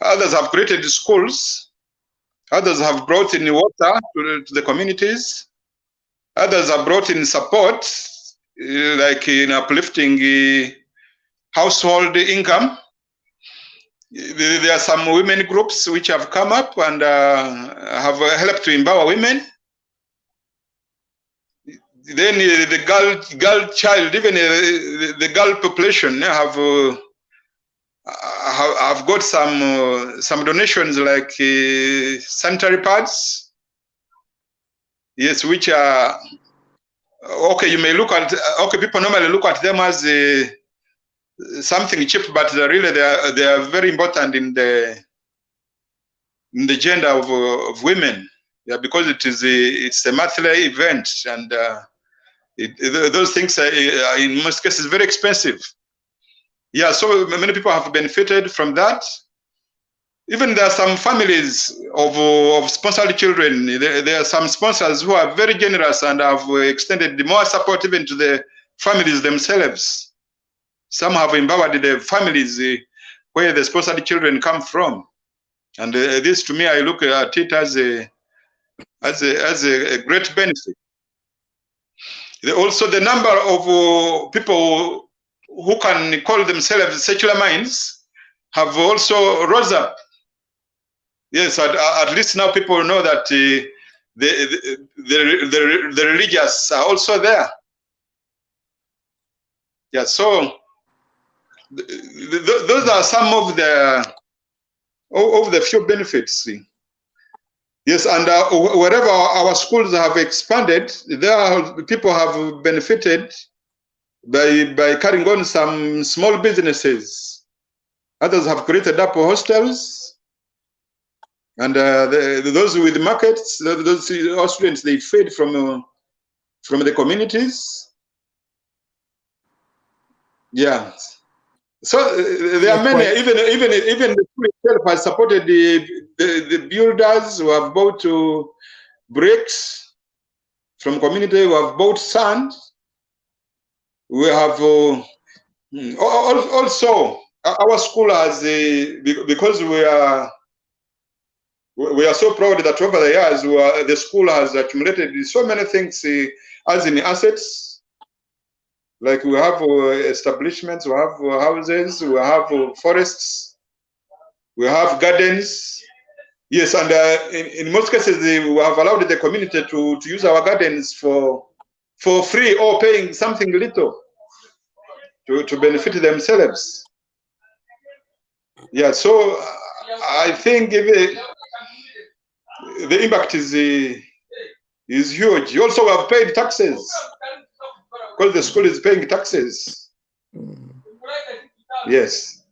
others have created schools. Others have brought in water to the communities. Others have brought in support, like in uplifting household income. There are some women groups which have come up and have helped to empower women. Then the girl child, even the girl population have got some donations like sanitary pads. Yes, which are okay. You may look at people normally look at them as something cheap, but really they are very important in the gender of women. Yeah, because it's a monthly event, and those things are in most cases very expensive. Yeah, so many people have benefited from that. Even there are some families of sponsored children. There are some sponsors who are very generous and have extended more support even to the families themselves. Some have empowered the families where the sponsored children come from. And this, to me, I look at it as a great benefit. Also, the number of people who can call themselves secular minds have also rose up. Yes, at least now people know that the religious are also there. Yeah, so those are some of the few benefits. Yes, and wherever our schools have expanded, people have benefited by carrying on some small businesses. Others have created up hostels. And those with markets, those students, they feed from the communities. Yeah. So there are many. Even the school itself has supported the builders who have bought bricks from community, who have bought sand. We have also our school has because we are so proud that over the years the school has accumulated so many things as in assets. Like we have establishments, we have houses, we have forests, we have gardens. Yes, and in most cases we have allowed the community to use our gardens for free or paying something little to benefit themselves. Yeah, so I think the impact is huge. Also, we have paid taxes because the school is paying taxes. Yes.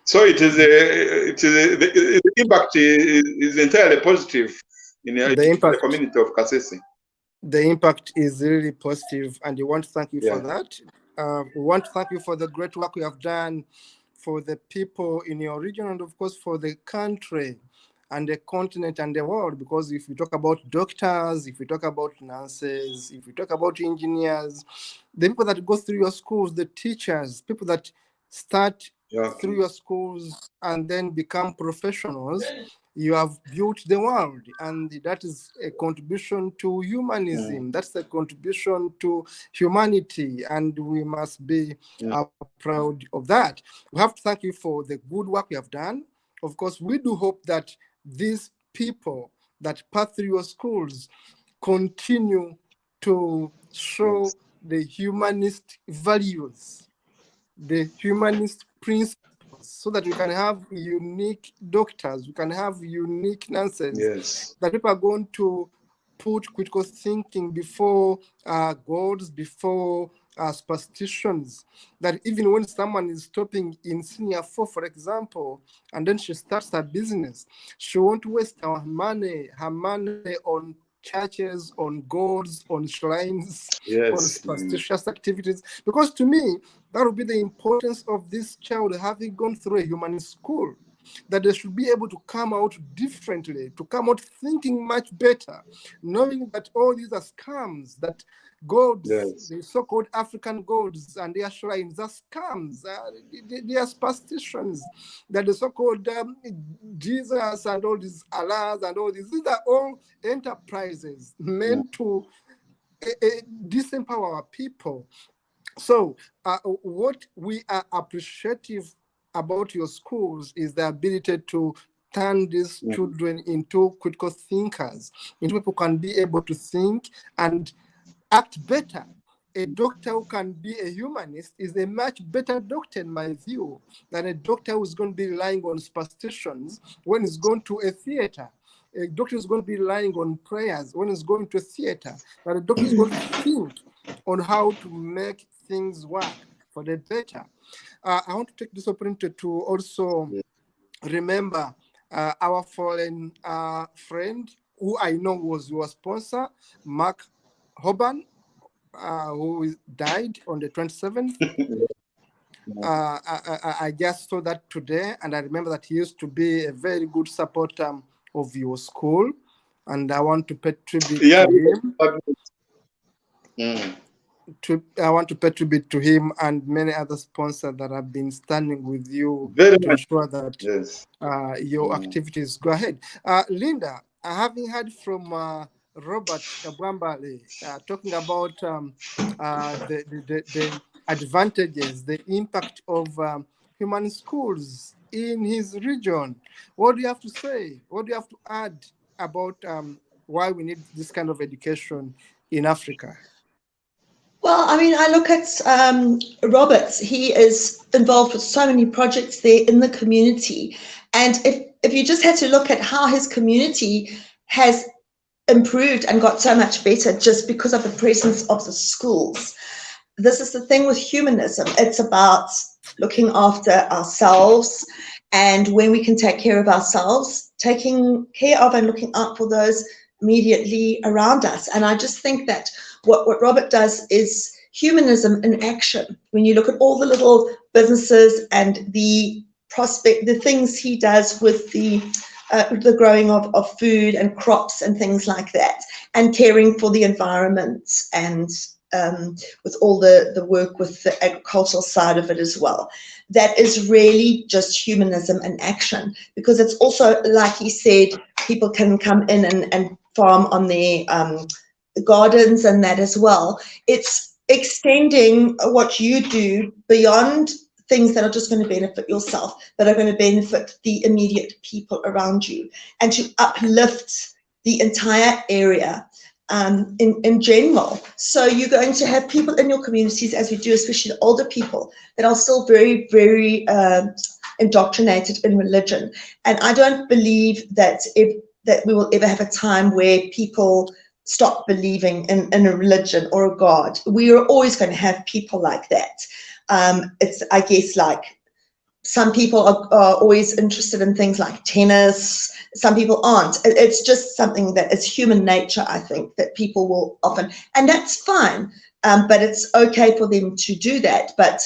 So the impact is entirely positive in the community of Kasese. The impact is really positive, and we want to thank you for that. We want to thank you for the great work you have done for the people in your region, and of course for the country and the continent and the world, because if we talk about doctors, if we talk about nurses, if we talk about engineers, the people that go through your schools, the teachers, people that start through your schools and then become professionals, you have built the world, and that is a contribution to humanism. That's a contribution to humanity, and we must be proud of that. We have to thank you for the good work you have done. Of course, we do hope that these people that pass through your schools continue to show the humanist values, the humanist principles, so that we can have unique doctors, we can have unique nurses, that people are going to put critical thinking before gods, before superstitions, that even when someone is stopping in senior 4, for example, and then she starts her business, she won't waste her money on churches, on gods, on shrines, on superstitious activities, because to me, that would be the importance of this child having gone through a humanist school, that they should be able to come out differently, to come out thinking much better, knowing that all these are scams, that gods, the so-called African gods and their shrines are scams, they are superstitions, that the so-called Jesus and all these Allahs and all these are all enterprises meant to disempower our people. So what we are appreciative about your schools is the ability to turn these children into critical thinkers, into people who can be able to think and act better. A doctor who can be a humanist is a much better doctor, in my view, than a doctor who's going to be relying on superstitions when he's going to a theater. A doctor is going to be relying on prayers when he's going to a theater, but a doctor is going to think on how to make things work for the better. I want to take this opportunity to also remember our fallen friend, who I know was your sponsor, Mark Hoban, who died on the 27th. I just saw that today, and I remember that he used to be a very good supporter of your school, and I want to pay tribute to him. I want to pay tribute to him and many other sponsors that have been standing with you to ensure that your activities go ahead. Lynda, having heard from Robert Bwambale talking about the advantages, the impact of human schools in his region, what do you have to say? What do you have to add about why we need this kind of education in Africa? Well, I mean, I look at Robert. He is involved with so many projects there in the community. And if you just had to look at how his community has improved and got so much better just because of the presence of the schools. This is the thing with humanism. It's about looking after ourselves, and when we can take care of ourselves, taking care of and looking out for those immediately around us. And I just think that what Robert does is humanism in action. When you look at all the little businesses and the things he does with the growing of food and crops and things like that, and caring for the environment, and with all the work with the agricultural side of it as well. That is really just humanism in action, because it's also, like he said, people can come in and farm on their gardens and that as well. It's extending what you do beyond things that are just going to benefit yourself, that are going to benefit the immediate people around you, and to uplift the entire area in general. So you're going to have people in your communities, as we do, especially the older people, that are still very, very indoctrinated in religion. And I don't believe that we will ever have a time where people stop believing in a religion or a God. We are always going to have people like that. It's, I guess, like some people are always interested in things like tennis. Some people aren't. It's just something that is human nature, I think, that people will often, and that's fine. But it's okay for them to do that, but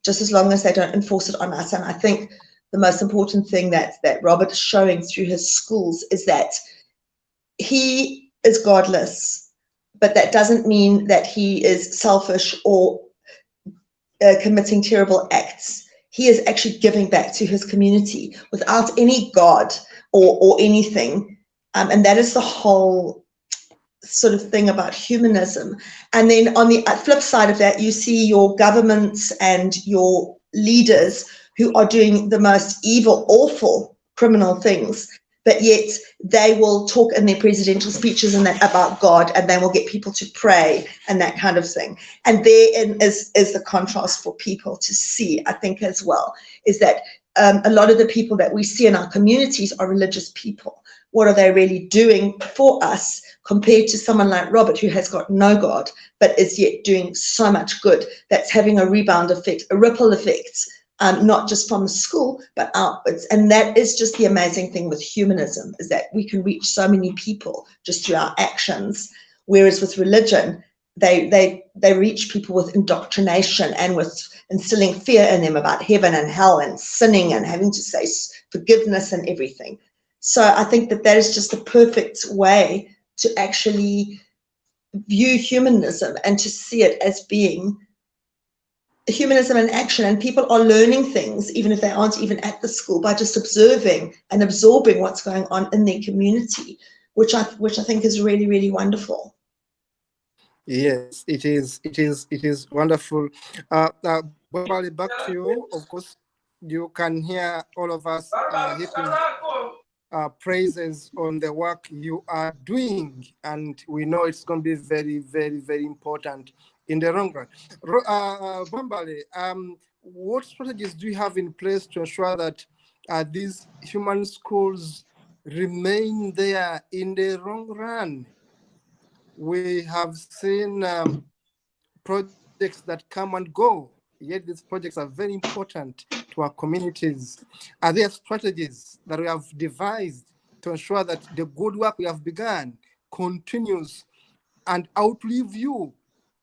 just as long as they don't enforce it on us. And I think the most important thing that Robert is showing through his schools is that he is godless, but that doesn't mean that he is selfish or committing terrible acts. He is actually giving back to his community without any God or anything. And that is the whole sort of thing about humanism. And then on the flip side of that, you see your governments and your leaders who are doing the most evil, awful, criminal things, but yet they will talk in their presidential speeches and that about God, and they will get people to pray and that kind of thing. And therein is the contrast for people to see, I think, as well, is that a lot of the people that we see in our communities are religious people. What are they really doing for us compared to someone like Robert, who has got no God, but is yet doing so much good, that's having a rebound effect, a ripple effect, not just from the school, but outwards. And that is just the amazing thing with humanism, is that we can reach so many people just through our actions. Whereas with religion, they reach people with indoctrination and with instilling fear in them about heaven and hell and sinning and having to say forgiveness and everything. So I think that is just the perfect way to actually view humanism and to see it as being humanism in action. And people are learning things, even if they aren't even at the school, by just observing and absorbing what's going on in their community, which I think is really, really wonderful. Yes, it is. It is wonderful. Bwambale, back to you. Of course, you can hear all of us heaping praises on the work you are doing, and we know it's going to be very, very, very important in the long run. Bwambale, what strategies do you have in place to ensure that these human schools remain there in the long run? We have seen projects that come and go. yet these projects are very important to our communities. Are there strategies that we have devised to ensure that the good work we have begun continues and outlive you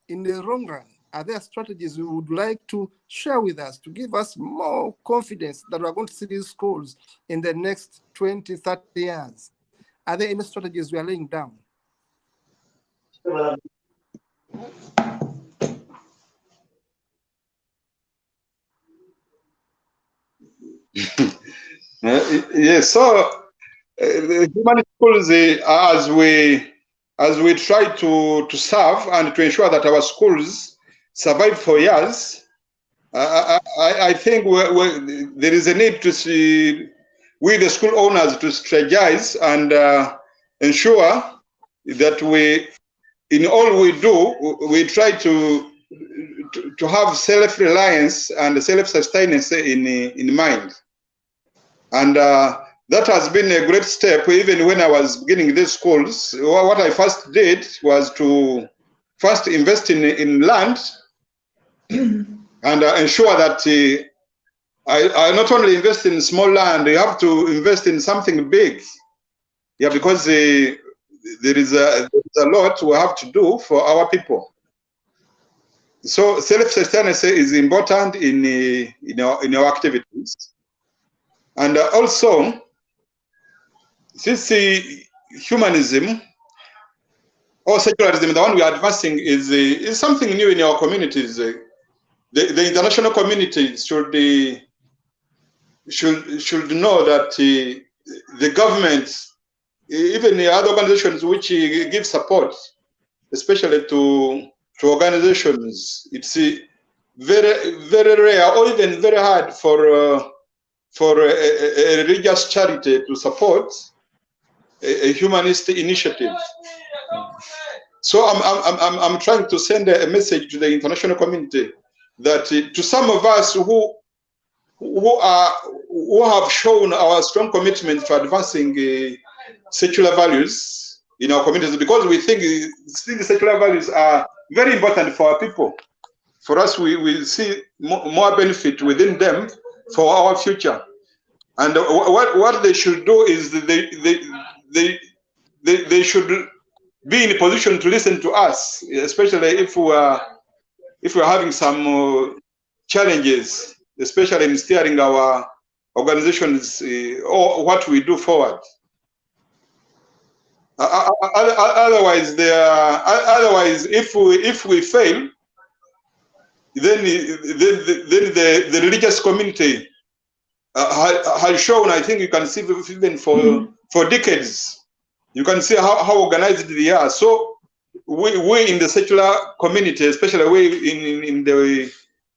in the long run? Are there strategies you would like to share with us to give us more confidence that we are going to see these schools in the next 20, 30 years? Are there any strategies we are laying down? Yes, so the humanist schools, as we try to serve and to ensure that our schools survive for years, I think there is a need to see, we the school owners, to strategize and ensure that in all we do, we try to have self-reliance and self-sustenance in mind. And that has been a great step. Even when I was beginning these schools, what I first did was to first invest in land and ensure that I not only invest in small land, you have to invest in something big. Yeah, because there is a lot we have to do for our people. So self-sustenance is important in our activities. And also, since humanism or secularism, the one we are advancing, is something new in our communities. The international community should know that the government, even the other organizations which give support, especially to organizations, it's very, very rare or even very hard for a religious charity to support a humanist initiative. So I'm trying to send a message to the international community that to some of us who have shown our strong commitment to advancing secular values in our communities, because we think secular values are very important for our people. For us, we see more benefit within them for our future. And what they should do is they should be in a position to listen to us, especially if we're having some challenges, especially in steering our organizations or what we do forward. Otherwise, if we fail, then the religious community has shown, I think you can see even for decades, you can see how organized they are. So we in the secular community, especially we in the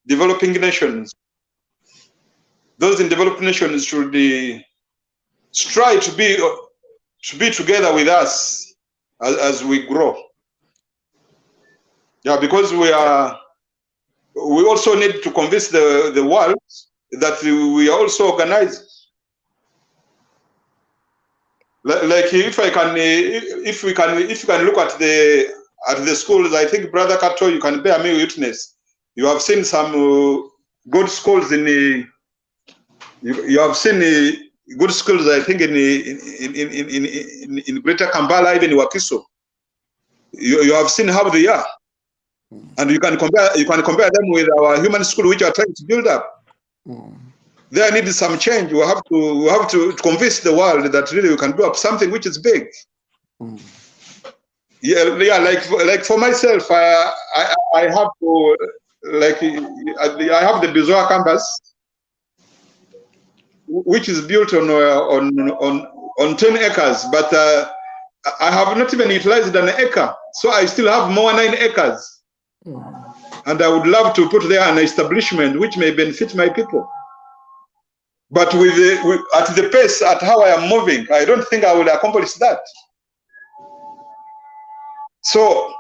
developing nations, those in developed nations should strive to be together with us as we grow. Yeah, because we also need to convince the world that we are also organized. Like if you can look at the schools, I think Brother Kato, you can bear me witness. You have seen some good schools you have seen good schools, I think in Greater Kampala, even Wakiso. You have seen how they are, and you can compare them with our human school, which are trying to build up. There needs some change. We have to convince the world that really we can do up something which is big. Yeah. Like for myself, I have to I have the Bizoa campus, which is built on 10 acres, but I have not even utilized an acre, so I still have more 9 acres, and I would love to put there an establishment which may benefit my people. But at the pace at how I am moving, I don't think I will accomplish that. So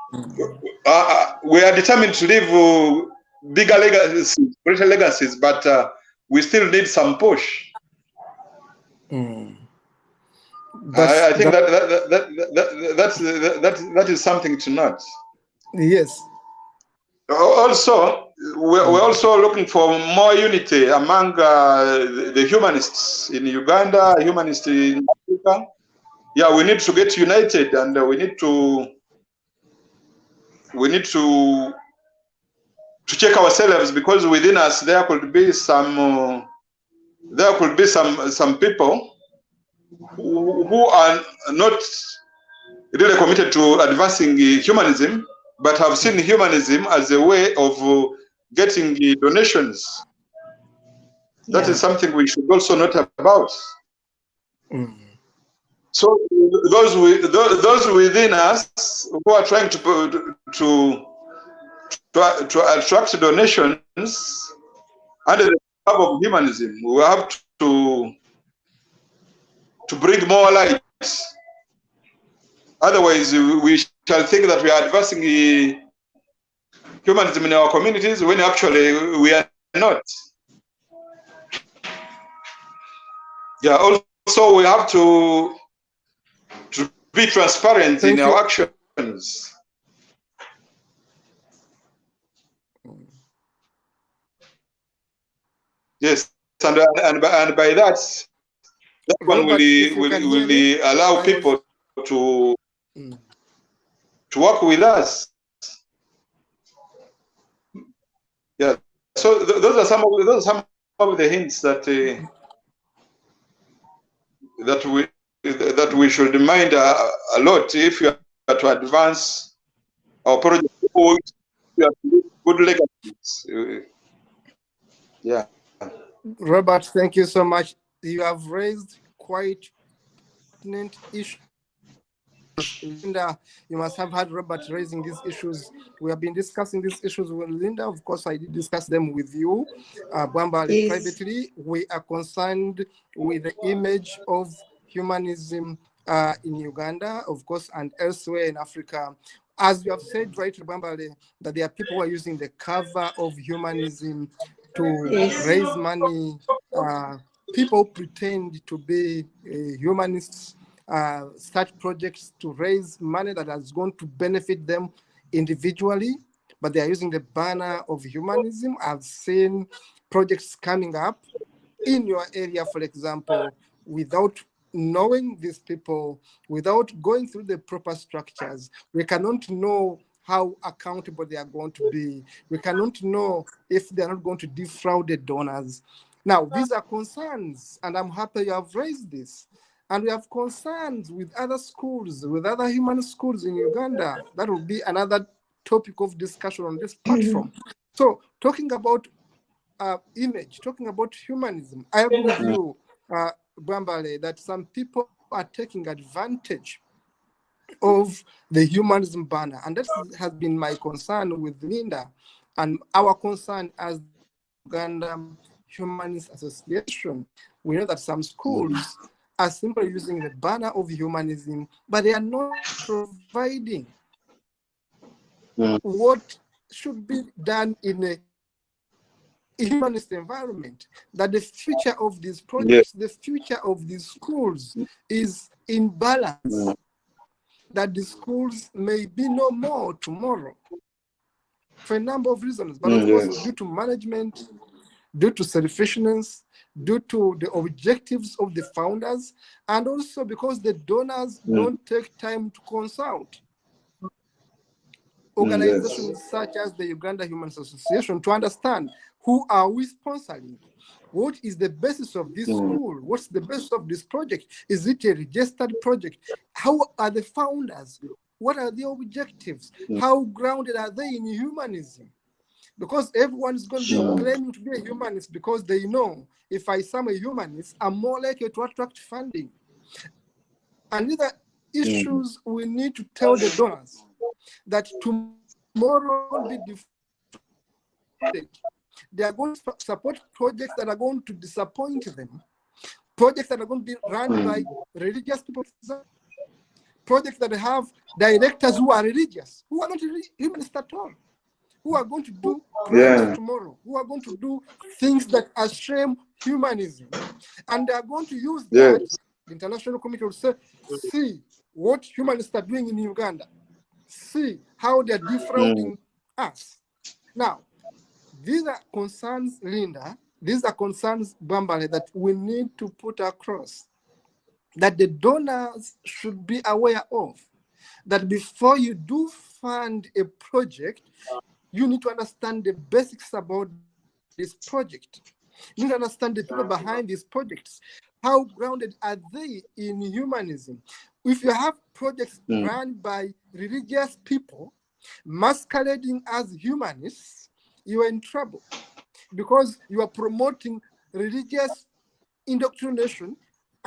we are determined to leave bigger legacies, greater legacies, but we still need some push. I think that is something to note. Yes. Also, we're also looking for more unity among the humanists in Uganda, humanists in Africa. Yeah, we need to get united, and we need to check ourselves, because within us there could be some people who are not really committed to advancing humanism, but have seen humanism as a way of getting donations. That is something we should also note about. So those within us who are trying to attract donations under the cover of humanism, we have to bring more light. Otherwise, we shall think that we are advancing humanism in our communities when actually we are not. Yeah. Also, we have to be transparent in our actions. Yes, and by that one will allow people to work with us. Yeah. So those are some of the hints that we should mind a lot if you are to advance our project. Good legacies. Yeah. Robert, thank you so much. You have raised quite pertinent issues. Lynda, you must have had Robert raising these issues. We have been discussing these issues with Lynda. Of course, I did discuss them with you, Bwambale, privately. We are concerned with the image of humanism in Uganda, of course, and elsewhere in Africa. As you have said, right, Bwambale, that there are people who are using the cover of humanism to raise money. People pretend to be humanists, start projects to raise money that is going to benefit them individually, but they are using the banner of humanism. I've seen projects coming up in your area, for example, without knowing these people, without going through the proper structures. We cannot know how accountable they are going to be. We cannot know if they're not going to defraud the donors. Now, these are concerns, and I'm happy you have raised this. And we have concerns with other schools, with other human schools in Uganda. That will be another topic of discussion on this platform. So, talking about image, talking about humanism, I agree with you, Bwambale, that some people are taking advantage of the humanism banner. And that has been my concern with Lynda, and our concern as Uganda Humanist Association. We know that some schools are simply using the banner of humanism, but they are not providing what should be done in a humanist environment, that the future of these projects, the future of these schools is in balance, that the schools may be no more tomorrow for a number of reasons, but of course due to management, due to selfishness, due to the objectives of the founders, and also because the donors don't take time to consult organizations such as the Uganda Humanist Association to understand who are we sponsoring, what is the basis of this school, what's the basis of this project, is it a registered project, how are the founders, what are the objectives, how grounded are they in humanism? Because everyone is going to be claiming to be a humanist because they know if I am a humanist, I'm more likely to attract funding. And these are issues we need to tell the donors that tomorrow will be different. They are going to support projects that are going to disappoint them, projects that are going to be run by religious people, projects that have directors who are religious, who are not humanists at all, who are going to do projects tomorrow, who are going to do things that are shame humanism. And they are going to use that. The international community will say, see what humanists are doing in Uganda. See how they're defrauding us. Now, these are concerns, Lynda, these are concerns, Bwambale, that we need to put across, that the donors should be aware of, that before you do fund a project, you need to understand the basics about this project. You need to understand the people behind these projects. How grounded are they in humanism? If you have projects run by religious people masquerading as humanists, you are in trouble, because you are promoting religious indoctrination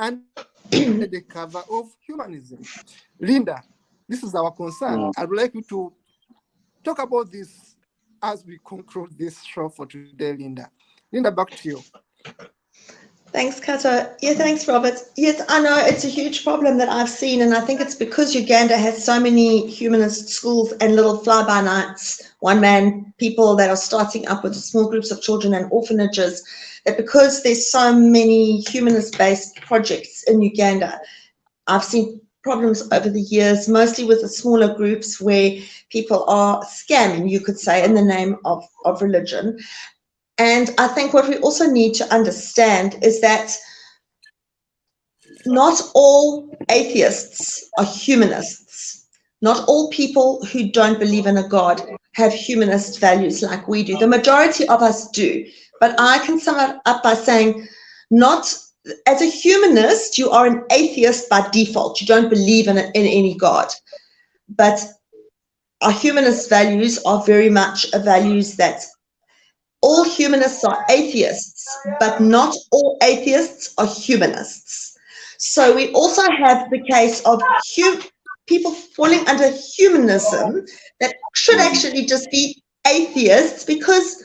and the cover of humanism. Lynda, this is our concern. I'd like you to talk about this as we conclude this show for today, Lynda. Lynda, back to you. Thanks, Kato. Yeah, thanks, Robert. Yes, I know it's a huge problem that I've seen, and I think it's because Uganda has so many humanist schools and little fly-by-nights, one-man people that are starting up with small groups of children and orphanages, that because there's so many humanist-based projects in Uganda, I've seen problems over the years, mostly with the smaller groups where people are scamming, you could say, in the name of religion. And I think what we also need to understand is that not all atheists are humanists. Not all people who don't believe in a God have humanist values like we do. The majority of us do. But I can sum it up by saying, not as a humanist, you are an atheist by default. You don't believe in any God. But our humanist values are very much values that all humanists are atheists, but not all atheists are humanists. So we also have the case of people falling under humanism that should actually just be atheists, because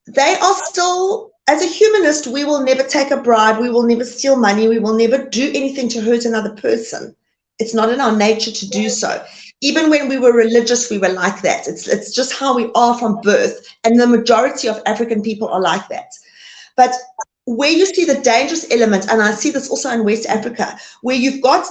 they are still, as a humanist, we will never take a bribe, we will never steal money, we will never do anything to hurt another person. It's not in our nature to do so. Even when we were religious, we were like that. It's just how we are from birth, and the majority of African people are like that. But where you see the dangerous element, and I see this also in West Africa, where you've got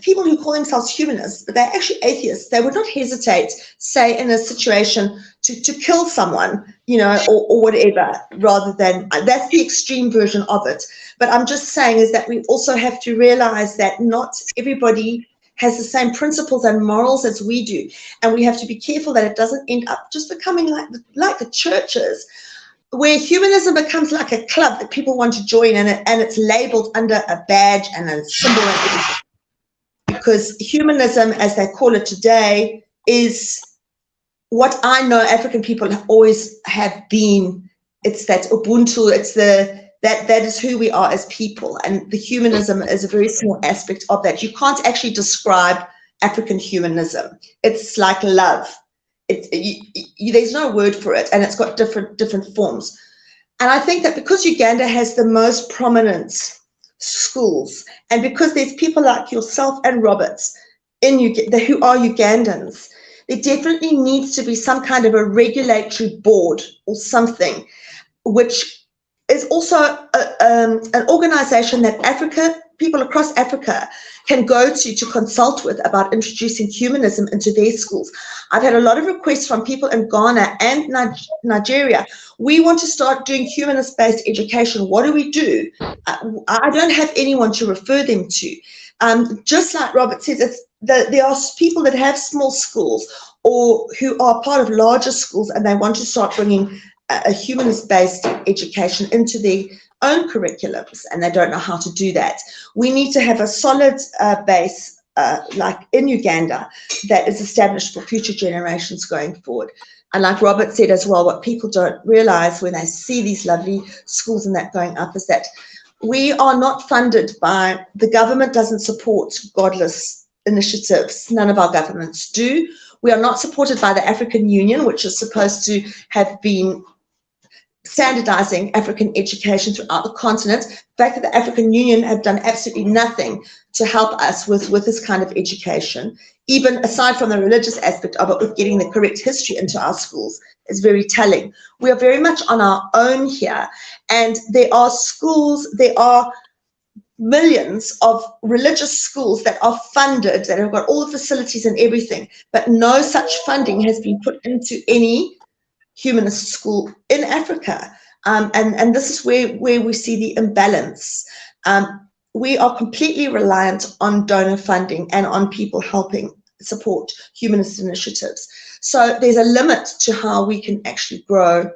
people who call themselves humanists, but they're actually atheists, they would not hesitate, say, in a situation to kill someone, you know, or whatever, rather than, that's the extreme version of it. But I'm just saying is that we also have to realize that not everybody has the same principles and morals as we do. And we have to be careful that it doesn't end up just becoming like the churches, where humanism becomes like a club that people want to join, and it's labeled under a badge and a symbol and everything. Because humanism, as they call it today, is what I know African people always have been. It's that Ubuntu, it's that is who we are as people, and the humanism is a very small aspect of that. You can't actually describe African humanism. It's like love. There's no word for it, and it's got different forms. And I think that because Uganda has the most prominent schools, and because there's people like yourself and Roberts in Uganda who are Ugandans, there definitely needs to be some kind of a regulatory board or something, which is also an organization that people across Africa can go to consult with about introducing humanism into their schools. I've had a lot of requests from people in Ghana and Nigeria. We want to start doing humanist-based education. What do we do? I don't have anyone to refer them to. Just like Robert says, there are people that have small schools or who are part of larger schools, and they want to start bringing a humanist-based education into their own curriculums, and they don't know how to do that. We need to have a solid base, like in Uganda, that is established for future generations going forward. And like Robert said as well, what people don't realize when they see these lovely schools and that going up is that we are not funded by, the government doesn't support godless initiatives. None of our governments do. We are not supported by the African Union, which is supposed to have been standardizing African education throughout the continent. The fact that the African Union have done absolutely nothing to help us with this kind of education, even aside from the religious aspect of it, with getting the correct history into our schools, is very telling. We are very much on our own here, and there are schools, there are millions of religious schools that are funded, that have got all the facilities and everything, but no such funding has been put into any humanist school in Africa. And this is where we see the imbalance. We are completely reliant on donor funding and on people helping support humanist initiatives. So there's a limit to how we can actually grow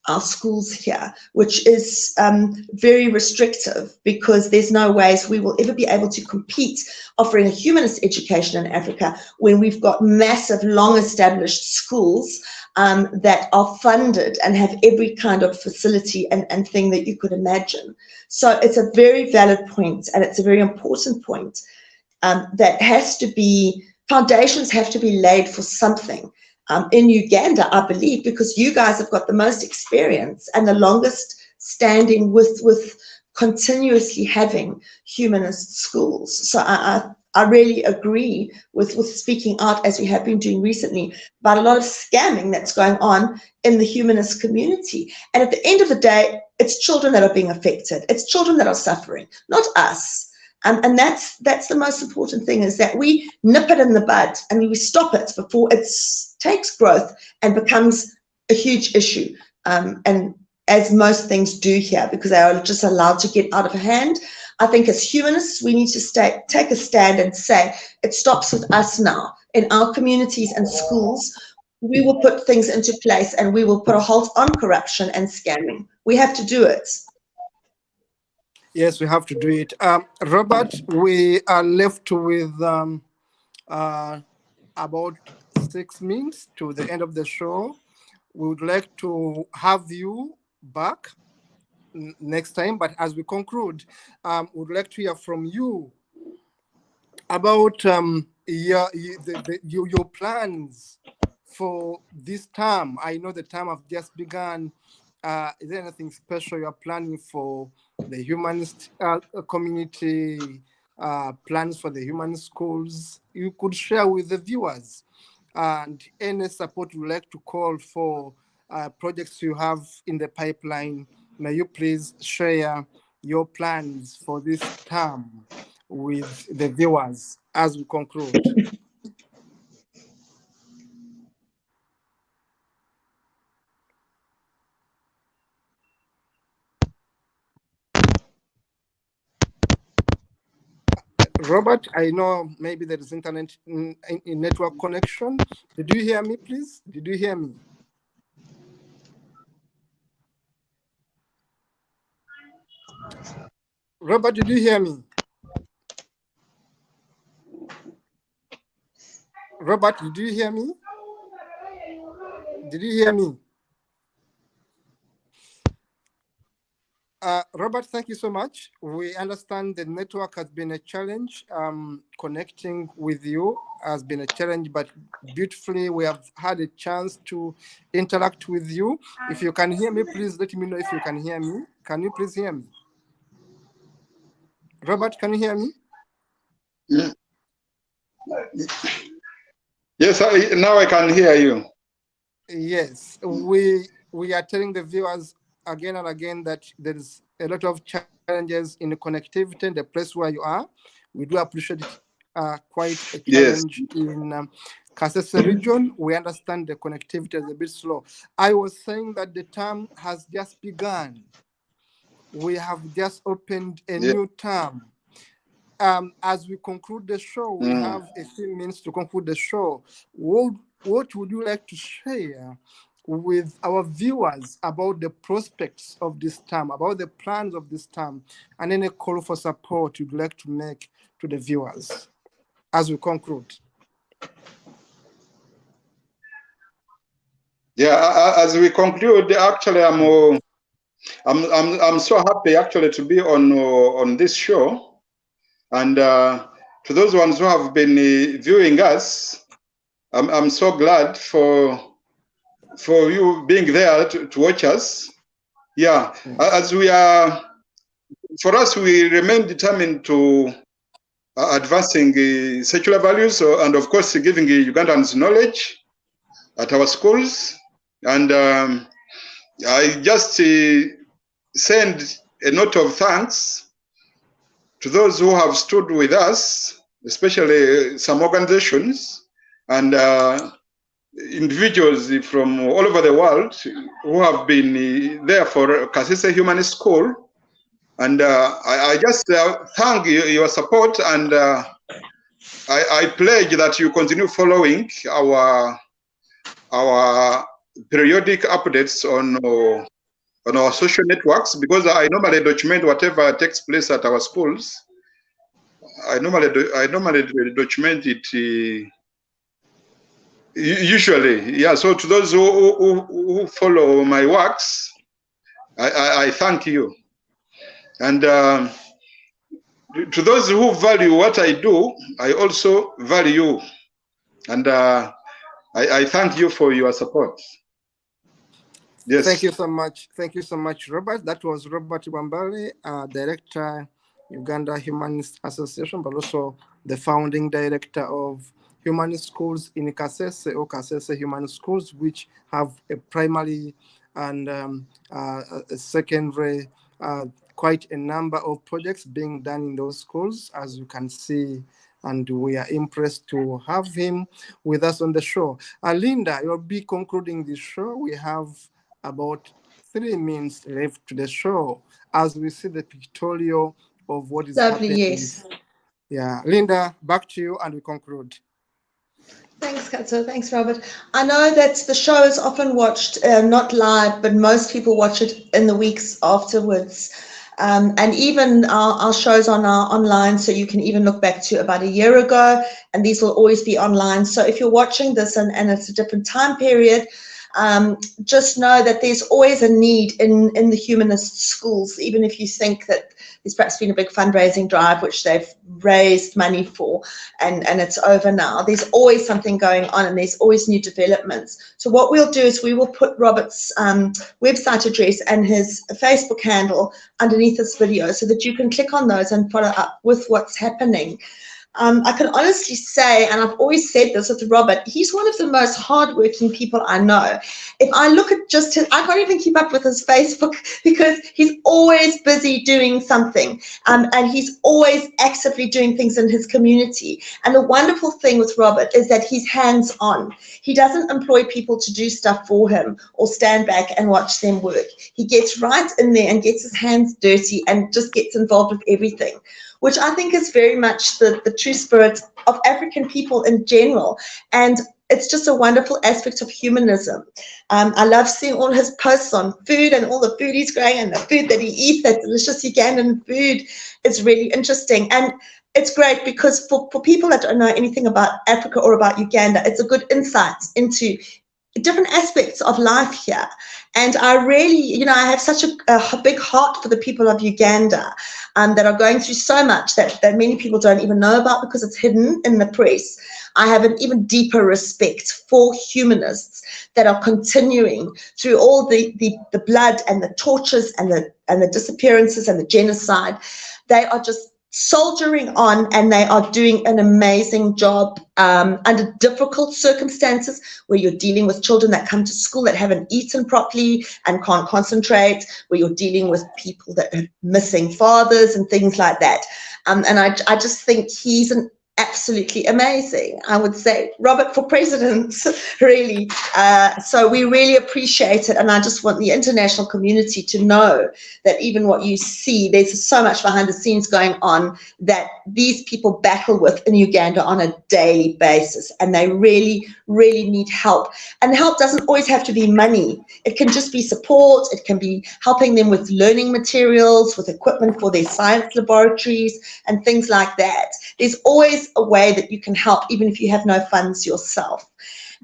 our schools here, which is very restrictive, because there's no ways we will ever be able to compete offering a humanist education in Africa when we've got massive, long-established schools that are funded and have every kind of facility and thing that you could imagine. So it's a very valid point, and it's a very important point that has to be, foundations have to be laid for something. In Uganda, I believe, because you guys have got the most experience and the longest standing with continuously having humanist schools. So I really agree with speaking out, as we have been doing recently, about a lot of scamming that's going on in the humanist community. And at the end of the day, it's children that are being affected. It's children that are suffering, not us. And that's the most important thing, is that we nip it in the bud and we stop it before it takes growth and becomes a huge issue. And as most things do here, because they are just allowed to get out of hand. I think as humanists, we need to take a stand and say, it stops with us now. In our communities and schools, we will put things into place and we will put a halt on corruption and scamming. We have to do it. Yes, we have to do it. Robert, we are left with about 6 minutes to the end of the show. We would like to have you back next time, but as we conclude, we would like to hear from you about your plans for this term. I know the term have just begun. Is there anything special you are planning for the humanist community, plans for the humanist schools you could share with the viewers, and any support you would like to call for projects you have in the pipeline? May you please share your plans for this term with the viewers as we conclude. Robert, I know maybe there is internet in network connection. Did you hear me, please? Did you hear me? Robert, did you hear me? Robert, did you hear me? Did you hear me? Robert, thank you so much. We understand the network has been a challenge. Connecting with you has been a challenge, but beautifully we have had a chance to interact with you. If you can hear me, please let me know if you can hear me. Can you please hear me? Robert, can you hear me? Yeah. Yes, now I can hear you. Yes, we are telling the viewers again and again that there is a lot of challenges in the connectivity in the place where you are. We do appreciate it, quite a challenge. Yes. In Kasese region. We understand the connectivity is a bit slow. I was saying that the term has just begun. We have just opened a new term. As we conclude the show, we have a few minutes to conclude the show. What would you like to share with our viewers about the prospects of this term, about the plans of this term, and any call for support you'd like to make to the viewers as we conclude? Yeah, as we conclude, actually, I'm so happy actually to be on this show, and to those ones who have been viewing us, I'm so glad for you being there to watch us. Yeah, as we are, for us, we remain determined to advancing secular values and, of course, giving Ugandans knowledge at our schools. And I just send a note of thanks to those who have stood with us, especially some organizations, and individuals from all over the world who have been there for Kasese Humanist School. And I just thank your support, and I pledge that you continue following our periodic updates on our social networks, because I normally document whatever takes place at our schools. I normally document it usually. Yeah. So to those who follow my works, I thank you. And to those who value what I do, I also value you. And I thank you for your support. Yes. Thank you so much. Thank you so much, Robert. That was Robert Bwambale, Director, Uganda Humanist Association, but also the founding director of Humanist Schools in Kasese, or Kasese Humanist Schools, which have a primary and a secondary, quite a number of projects being done in those schools, as you can see. And we are impressed to have him with us on the show. Lynda, you'll be concluding the show. We have about 3 minutes left to the show as we see the pictorial of what is happening. Yes. Yeah, Lynda, back to you and we conclude. Thanks, Kato. Thanks, Robert. I know that the show is often watched, not live, but most people watch it in the weeks afterwards. And even our shows are now online, so you can even look back to about a year ago, and these will always be online. So if you're watching this and it's a different time period, just know that there's always a need in the humanist schools, even if you think that there's perhaps been a big fundraising drive which they've raised money for and it's over now. There's always something going on and there's always new developments. So what we'll do is we will put Robert's website address and his Facebook handle underneath this video so that you can click on those and follow up with what's happening. I can honestly say, and I've always said this with Robert, he's one of the most hardworking people I know. If I look at just his, I can't even keep up with his Facebook because he's always busy doing something, and he's always actively doing things in his community. And the wonderful thing with Robert is that he's hands-on. He doesn't employ people to do stuff for him or stand back and watch them work. He gets right in there and gets his hands dirty and just gets involved with everything, which I think is very much the true spirit of African people in general. And it's just a wonderful aspect of humanism. I love seeing all his posts on food and all the food he's growing and the food that he eats, that delicious Ugandan food. It's really interesting. And it's great because for people that don't know anything about Africa or about Uganda, it's a good insight into different aspects of life here. And I really, I have such a big heart for the people of Uganda that are going through so much that many people don't even know about because it's hidden in the press. I have an even deeper respect for humanists that are continuing through all the blood and the tortures and the disappearances and the genocide. They are just soldiering on, and they are doing an amazing job under difficult circumstances where you're dealing with children that come to school that haven't eaten properly and can't concentrate, where you're dealing with people that are missing fathers and things like that. And I just think he's an absolutely amazing. I would say Robert for president, really. So we really appreciate it, and I just want the international community to know that even what you see, there's so much behind the scenes going on that these people battle with in Uganda on a daily basis, and they really, really need help. And help doesn't always have to be money. It can just be support. It can be helping them with learning materials, with equipment for their science laboratories and things like that. There's always a way that you can help, even if you have no funds yourself.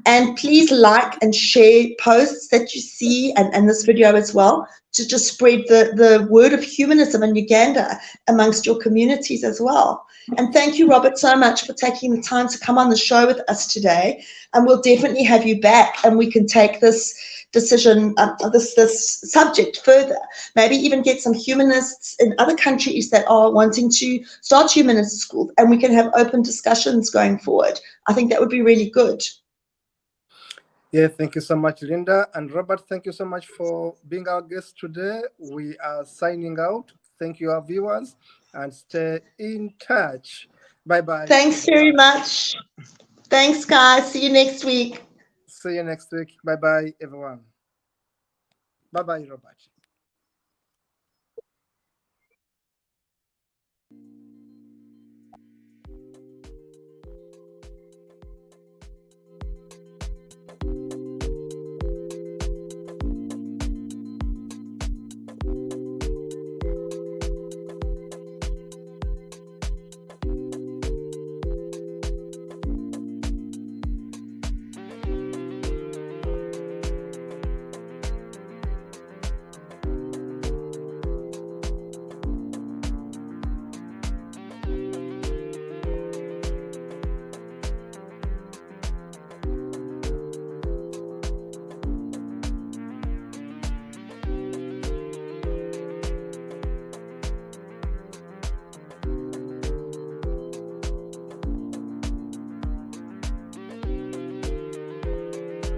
And please like and share posts that you see and this video as well, to just spread the word of humanism in Uganda amongst your communities as well. And thank you, Robert, so much for taking the time to come on the show with us today. And we'll definitely have you back, and we can take this decision, this subject further. Maybe even get some humanists in other countries that are wanting to start humanist schools, and we can have open discussions going forward. I think that would be really good. Yeah, thank you so much, Lynda. And Robert, thank you so much for being our guest today. We are signing out. Thank you, our viewers, and stay in touch. Bye-bye. Thanks very much. Thanks, guys. See you next week. See you next week. Bye bye, everyone. Bye bye, Robert.